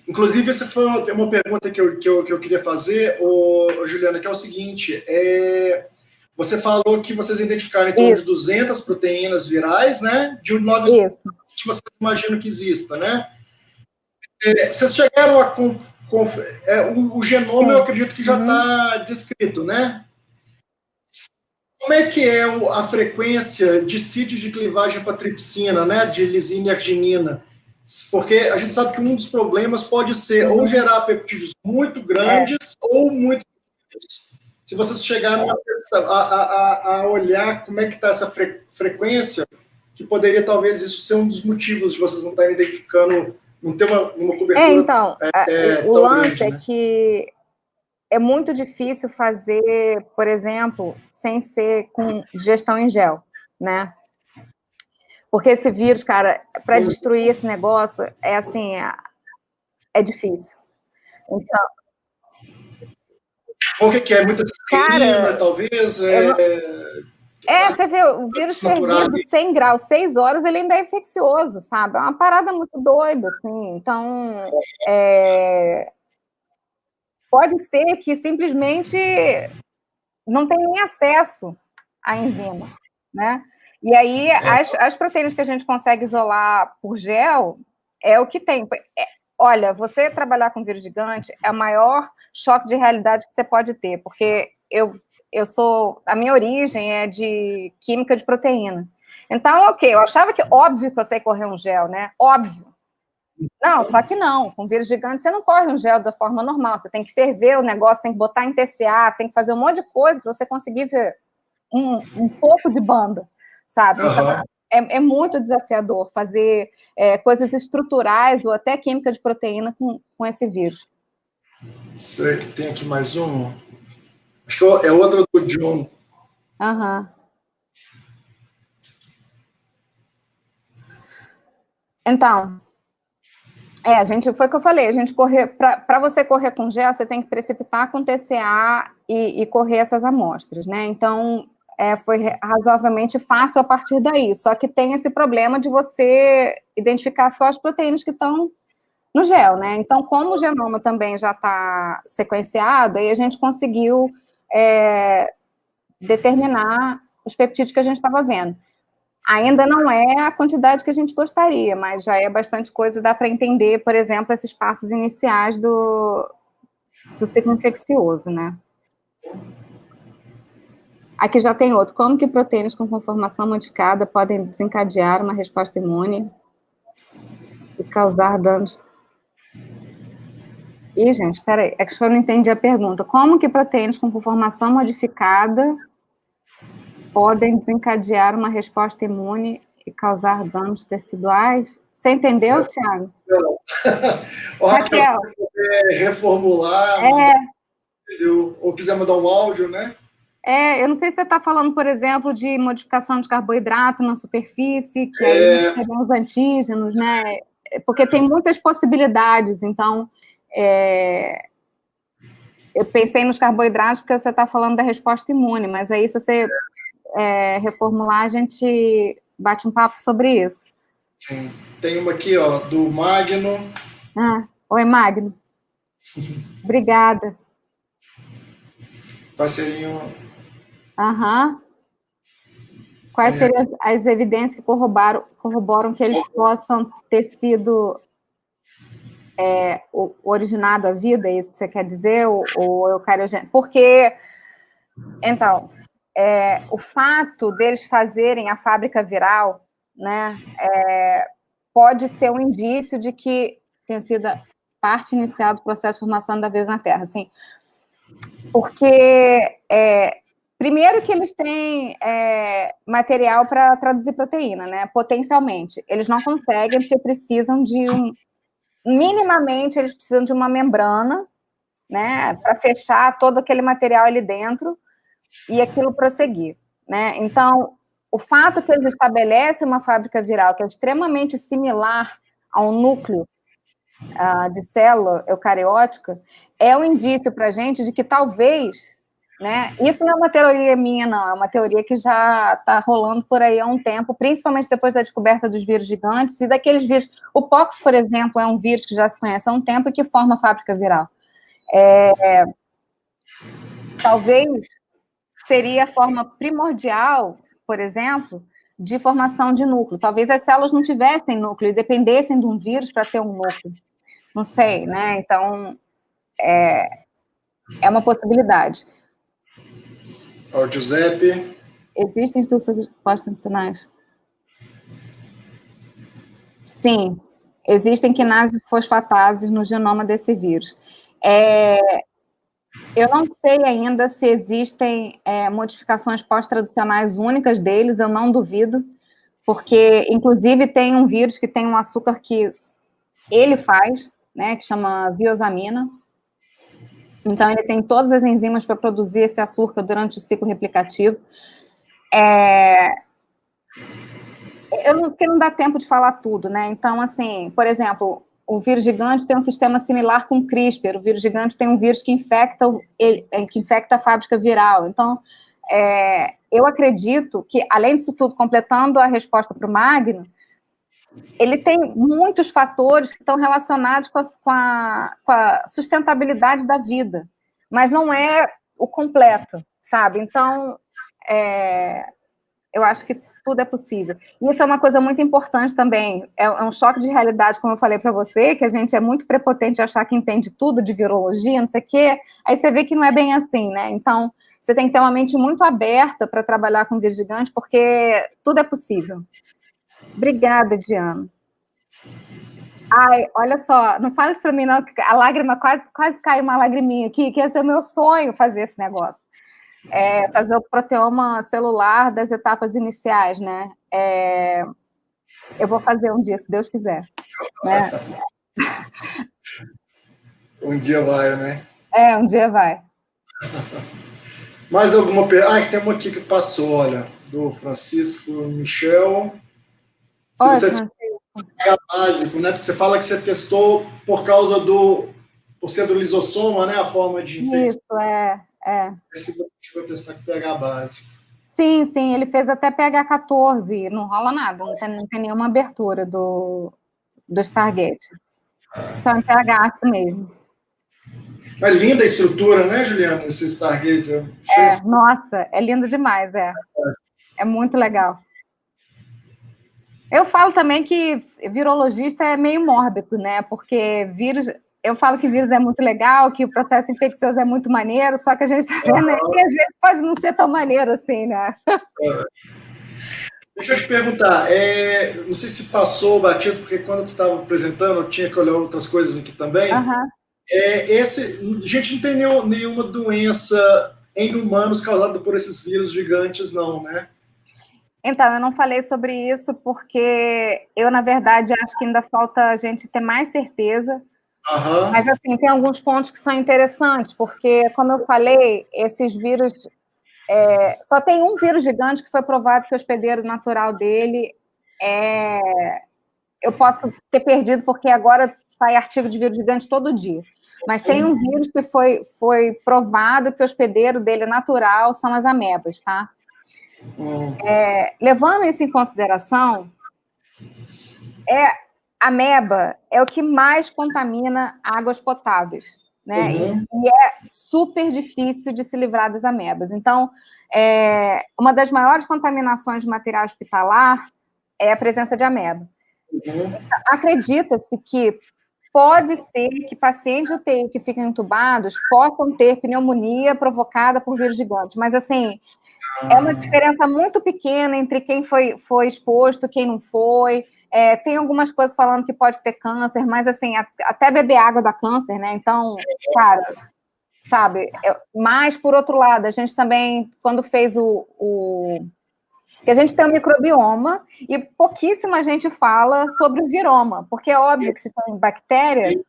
Inclusive, essa foi uma pergunta que eu queria fazer, Juliana, que é o seguinte, você falou que vocês identificaram em torno de 200 proteínas virais, né? De 900 que vocês imaginam que exista, né? Vocês chegaram a... o genoma, eu acredito que já está descrito, né? Como é que é a frequência de sítios de clivagem para tripsina, né? De lisina e arginina? Porque a gente sabe que um dos problemas pode ser ou gerar peptídeos muito grandes ou muito pequenos. Se vocês chegaram a olhar como é que está essa frequência, que poderia talvez isso ser um dos motivos de vocês não estarem identificando, não ter uma cobertura então, o lance grande, né? é que é muito difícil fazer, por exemplo, sem ser com digestão em gel, né? Porque esse vírus, cara, para destruir esse negócio, é assim, é difícil. Então... O que é? Muita cisteína, talvez? você vê, o vírus fervido 100 graus, 6 horas, ele ainda é infeccioso, sabe? É uma parada muito doida, assim. Então, pode ser que simplesmente não tenha nem acesso à enzima, né? E aí, as proteínas que a gente consegue isolar por gel é o que tem. Olha, você trabalhar com vírus gigante é o maior choque de realidade que você pode ter, porque a minha origem é de química de proteína. Então, eu achava que, óbvio que eu sei correr um gel, né? Óbvio. Não, só que não. Com vírus gigante, você não corre um gel da forma normal. Você tem que ferver o negócio, tem que botar em TCA, tem que fazer um monte de coisa para você conseguir ver um pouco de banda, sabe? Então, é muito desafiador fazer coisas estruturais ou até química de proteína com esse vírus. Tem aqui mais um. Acho que é outro do John. Então, foi o que eu falei, a gente para você correr com gel, você tem que precipitar com TCA e correr essas amostras, né? Então, foi razoavelmente fácil a partir daí, só que tem esse problema de você identificar só as proteínas que estão no gel, né? Então, como o genoma também já está sequenciado, aí a gente conseguiu determinar os peptídeos que a gente estava vendo. Ainda não é a quantidade que a gente gostaria, mas já é bastante coisa, dá para entender, por exemplo, esses passos iniciais do ciclo infeccioso, né? Aqui já tem outro. Como que proteínas com conformação modificada podem desencadear uma resposta imune e causar danos? Ih, gente, peraí, é que eu não entendi a pergunta. Como que proteínas com conformação modificada podem desencadear uma resposta imune e causar danos teciduais? Você entendeu, Thiago? Não. Raquel, se você puder reformular, entendeu? Ou quiser mandar um áudio, né? Eu não sei se você está falando, por exemplo, de modificação de carboidrato na superfície, que aí seriam os antígenos, né? Porque tem muitas possibilidades, então eu pensei nos carboidratos porque você está falando da resposta imune, mas aí se você reformular, a gente bate um papo sobre isso. Sim. Tem uma aqui, ó, do Magno. Oi, Magno. Obrigada. Parceirinho. Quais seriam as evidências que corroboram que eles possam ter sido originado a vida? É isso que você quer dizer? Ou eucariogênico? Porque, então, o fato deles fazerem a fábrica viral, né, pode ser um indício de que tenha sido parte inicial do processo de formação da vida na Terra, assim, porque primeiro que eles têm material para traduzir proteína, né, potencialmente, eles não conseguem porque precisam de minimamente, eles precisam de uma membrana, né, para fechar todo aquele material ali dentro e aquilo prosseguir, né? Então, o fato que eles estabelecem uma fábrica viral que é extremamente similar ao núcleo de célula eucariótica é um indício para a gente de que talvez, né? Isso não é uma teoria minha, não, é uma teoria que já está rolando por aí há um tempo, principalmente depois da descoberta dos vírus gigantes e daqueles vírus. O pox, por exemplo, é um vírus que já se conhece há um tempo e que forma fábrica viral. Talvez seria a forma primordial, por exemplo, de formação de núcleo. Talvez as células não tivessem núcleo e dependessem de um vírus para ter um núcleo. Não sei, né? Então, é uma possibilidade. Ó, Giuseppe. Existem estudos sobre pós-transicionais? Sim, existem quinases fosfatases no genoma desse vírus. Eu não sei ainda se existem modificações pós-traducionais únicas deles, eu não duvido, porque, inclusive, tem um vírus que tem um açúcar que ele faz, né, que chama viosamina. Então, ele tem todas as enzimas para produzir esse açúcar durante o ciclo replicativo. Porque não dá tempo de falar tudo, né? Então, assim, por exemplo, o vírus gigante tem um sistema similar com o CRISPR. O vírus gigante tem um vírus que infecta a fábrica viral. Então, eu acredito que, além disso tudo, completando a resposta para o Magno, ele tem muitos fatores que estão relacionados com a sustentabilidade da vida, mas não é o completo, sabe? Então, eu acho que tudo é possível. E isso é uma coisa muito importante também. É um choque de realidade, como eu falei para você, que a gente é muito prepotente de achar que entende tudo de virologia, não sei o quê. Aí você vê que não é bem assim, né? Então, você tem que ter uma mente muito aberta para trabalhar com vírus gigante, porque tudo é possível. Obrigada, Diana. Ai, olha só, não fala isso para mim, não, que a lágrima quase caiu uma lagriminha aqui, que esse é o meu sonho fazer esse negócio. Fazer o proteoma celular das etapas iniciais, né? Eu vou fazer um dia, se Deus quiser. Né? Um dia vai, né? Um dia vai. Mais alguma pergunta? Tem uma aqui que passou, olha, do Francisco Michel. Se você pH básico, né? Porque você fala que você testou por ser do lisossoma, né? A forma de infecção. Isso, Você chegou a testar com pH básico. Sim, ele fez até pH 14, não rola nada, não tem nenhuma abertura do Stargate. Só em pH ácido mesmo. É linda a estrutura, né, Juliana, esse Stargate? Nossa, é lindo demais, É muito legal. Eu falo também que virologista é meio mórbido, né? Porque vírus... Eu falo que vírus é muito legal, que o processo infeccioso é muito maneiro, só que a gente está vendo aí que às vezes pode não ser tão maneiro assim, né? Deixa eu te perguntar, não sei se passou batido, porque quando você estava apresentando, eu tinha que olhar outras coisas aqui também. A gente não tem nenhuma doença em humanos causada por esses vírus gigantes, não, né? Então, eu não falei sobre isso porque eu, na verdade, acho que ainda falta a gente ter mais certeza. Mas, assim, tem alguns pontos que são interessantes, porque, como eu falei, esses vírus... só tem um vírus gigante que foi provado que o hospedeiro natural dele eu posso ter perdido, porque agora sai artigo de vírus gigante todo dia. Mas tem um vírus que foi provado que o hospedeiro dele natural são as amebas, tá? Levando isso em consideração, a ameba é o que mais contamina águas potáveis, né? E é super difícil de se livrar das amebas. Então, uma das maiores contaminações de material hospitalar é a presença de ameba. Acredita-se que pode ser que pacientes de UTI que ficam entubados possam ter pneumonia provocada por vírus gigante, mas, assim, é uma diferença muito pequena entre quem foi exposto, quem não foi. Tem algumas coisas falando que pode ter câncer, mas, assim, até beber água dá câncer, né? Então, cara, sabe? Mas, por outro lado, a gente também, quando fez Que a gente tem o microbioma e pouquíssima gente fala sobre o viroma, porque é óbvio que se tem bactéria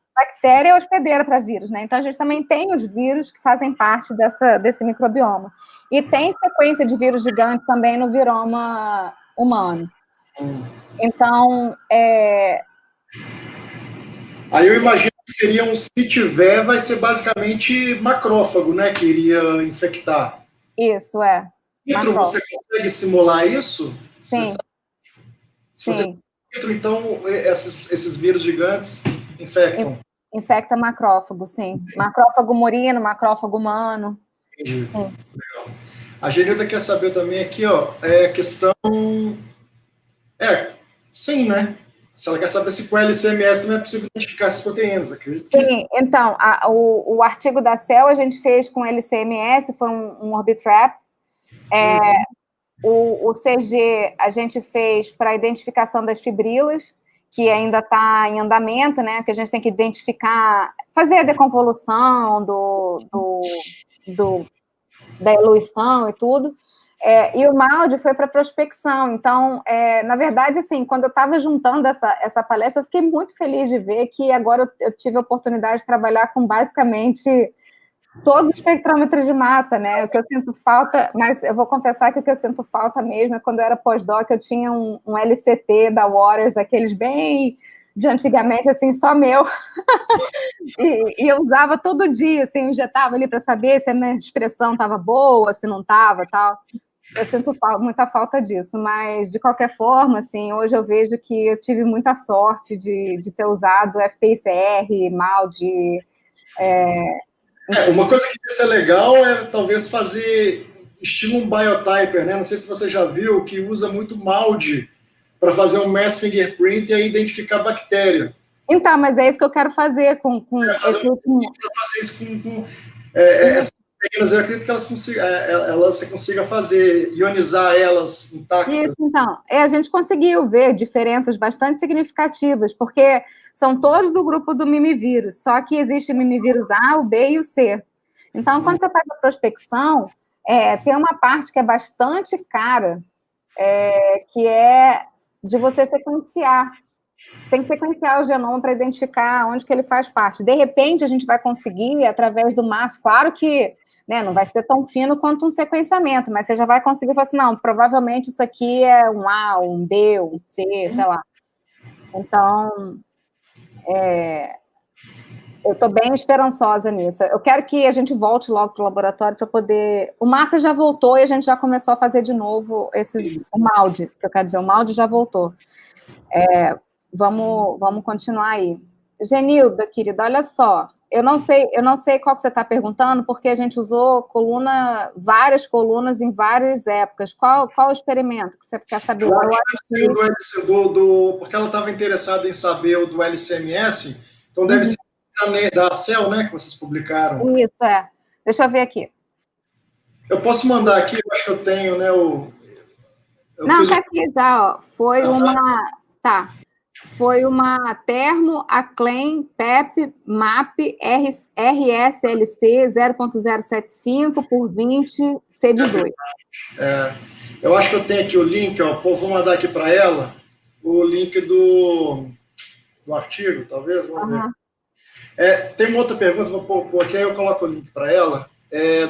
é hospedeira para vírus, né? Então a gente também tem os vírus que fazem parte desse microbioma. E tem sequência de vírus gigantes também no viroma humano. Então, Aí eu imagino que seria se tiver, vai ser basicamente macrófago, né, que iria infectar. Isso, é. Nitro, você consegue simular isso? Sim. Se você tem nitro, então esses vírus gigantes infectam. Infecta macrófago, sim. Macrófago murino, macrófago humano. Entendi. Legal. A Genilda quer saber também aqui, ó, questão... sim, né? Se ela quer saber se com LCMS também é possível identificar essas proteínas, acredito. Sim, então, o artigo da CEL a gente fez com LCMS, foi um Orbitrap. O CG a gente fez para a identificação das fibrilas, que ainda está em andamento, né? Que a gente tem que identificar, fazer a deconvolução da eluição e tudo. E o MALDI foi para prospecção. Então, na verdade, assim, quando eu estava juntando essa palestra, eu fiquei muito feliz de ver que agora eu tive a oportunidade de trabalhar com basicamente todos os espectrômetros de massa, né? O que eu sinto falta, mas eu vou confessar que o que eu sinto falta mesmo é quando eu era pós-doc, eu tinha um LCT da Waters, aqueles bem de antigamente, assim, só meu. e eu usava todo dia, assim, injetava ali para saber se a minha expressão estava boa, se não estava, tal. Eu sinto muita falta disso, mas de qualquer forma, assim, hoje eu vejo que eu tive muita sorte de ter usado FTICR, MALDI. Uma coisa que ia ser legal é talvez fazer estilo um biotyper, né? Não sei se você já viu, que usa muito MALDI para fazer um mass fingerprint e aí identificar bactéria. Então, mas é isso que eu quero fazer com fazer isso com essas proteínas, eu acredito que você consiga fazer, ionizar elas intactas. Isso, então, a gente conseguiu ver diferenças bastante significativas, porque são todos do grupo do mimivírus, só que existe o mimivírus A, o B e o C. Então, quando você faz a prospecção, tem uma parte que é bastante cara, que é de você sequenciar. Você tem que sequenciar o genoma para identificar onde que ele faz parte. De repente, a gente vai conseguir, através do MAS, claro que, né, não vai ser tão fino quanto um sequenciamento, mas você já vai conseguir falar assim, não, provavelmente isso aqui é um A, um B, um C, sei lá. Então, eu estou bem esperançosa nisso. Eu quero que a gente volte logo para o laboratório para poder... O Márcio já voltou e a gente já começou a fazer de novo o MALDI, que eu quero dizer, o MALDI já voltou. Vamos continuar aí. Genilda, querida, olha só. Eu não sei qual que você está perguntando, porque a gente usou várias colunas em várias épocas. Qual o experimento que você quer saber? Porque ela estava interessada em saber o do LCMS, então deve ser da CEL, né, que vocês publicaram. Isso, Deixa eu ver aqui. Eu posso mandar aqui, eu acho que eu tenho, né, Não, tá aqui já, ó. Foi uma Thermo Aclem PEP MAP RSLC 0.075 por 20 C18. Eu acho que eu tenho aqui o link, ó, vou mandar aqui para ela o link do artigo, talvez, vamos ver. Tem uma outra pergunta, vou pôr aqui, aí eu coloco o link para ela,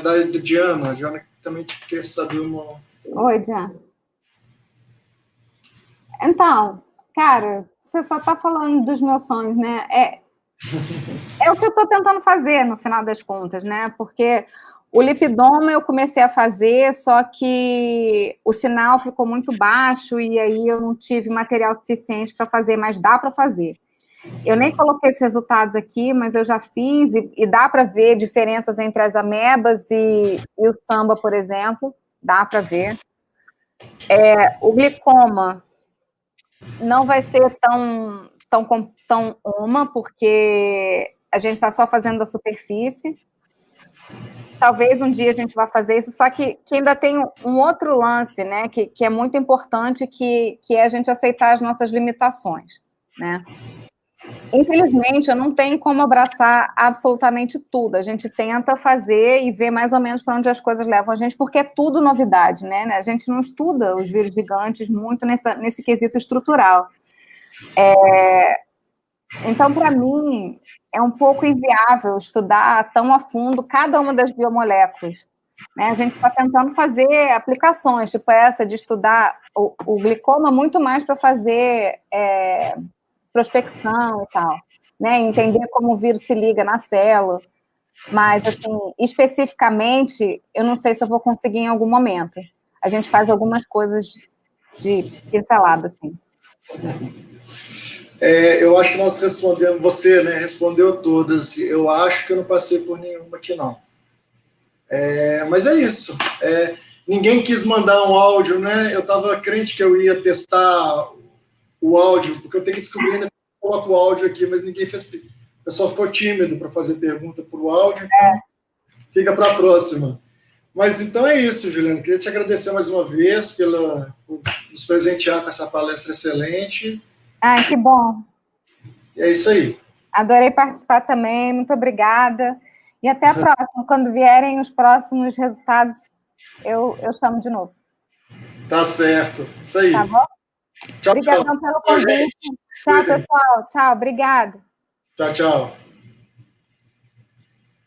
da Diana. Diana também quer saber uma... Oi, Diana. Então, cara, você só está falando dos meus sonhos, né? É o que eu estou tentando fazer, no final das contas, né? Porque o lipidoma eu comecei a fazer, só que o sinal ficou muito baixo e aí eu não tive material suficiente para fazer, mas dá para fazer. Eu nem coloquei esses resultados aqui, mas eu já fiz e dá para ver diferenças entre as amebas e o samba, por exemplo. Dá para ver. O glicoma não vai ser tão porque a gente está só fazendo da superfície. Talvez um dia a gente vá fazer isso, só que ainda tem um outro lance, né, que é muito importante, que é a gente aceitar as nossas limitações, né? Infelizmente, eu não tenho como abraçar absolutamente tudo. A gente tenta fazer e ver mais ou menos para onde as coisas levam a gente, porque é tudo novidade, né? A gente não estuda os vírus gigantes muito nesse quesito estrutural. Então, para mim, é um pouco inviável estudar tão a fundo cada uma das biomoléculas. Né? A gente está tentando fazer aplicações, tipo essa de estudar o glicoma muito mais para fazer prospecção e tal, né? Entender como o vírus se liga na célula, mas, assim, especificamente, eu não sei se eu vou conseguir em algum momento. A gente faz algumas coisas de pincelada, assim. Eu acho que nós respondemos, você, né, respondeu todas. Eu acho que eu não passei por nenhuma aqui, não. Mas é isso. Ninguém quis mandar um áudio, né? Eu estava crente que eu ia testar o áudio, porque eu tenho que descobrir ainda como coloco o áudio aqui, mas ninguém fez. O pessoal ficou tímido para fazer pergunta por áudio, então fica para a próxima. Mas então é isso, Juliana. Queria te agradecer mais uma vez por nos presentear com essa palestra excelente. Ah, que bom. E é isso aí. Adorei participar também, muito obrigada. E até a próxima. Quando vierem os próximos resultados, eu chamo de novo. Tá certo. Isso aí. Tá bom? Tchau, Obrigadão pelo convite. Tchau, pessoal. Tchau, obrigada. Tchau, tchau.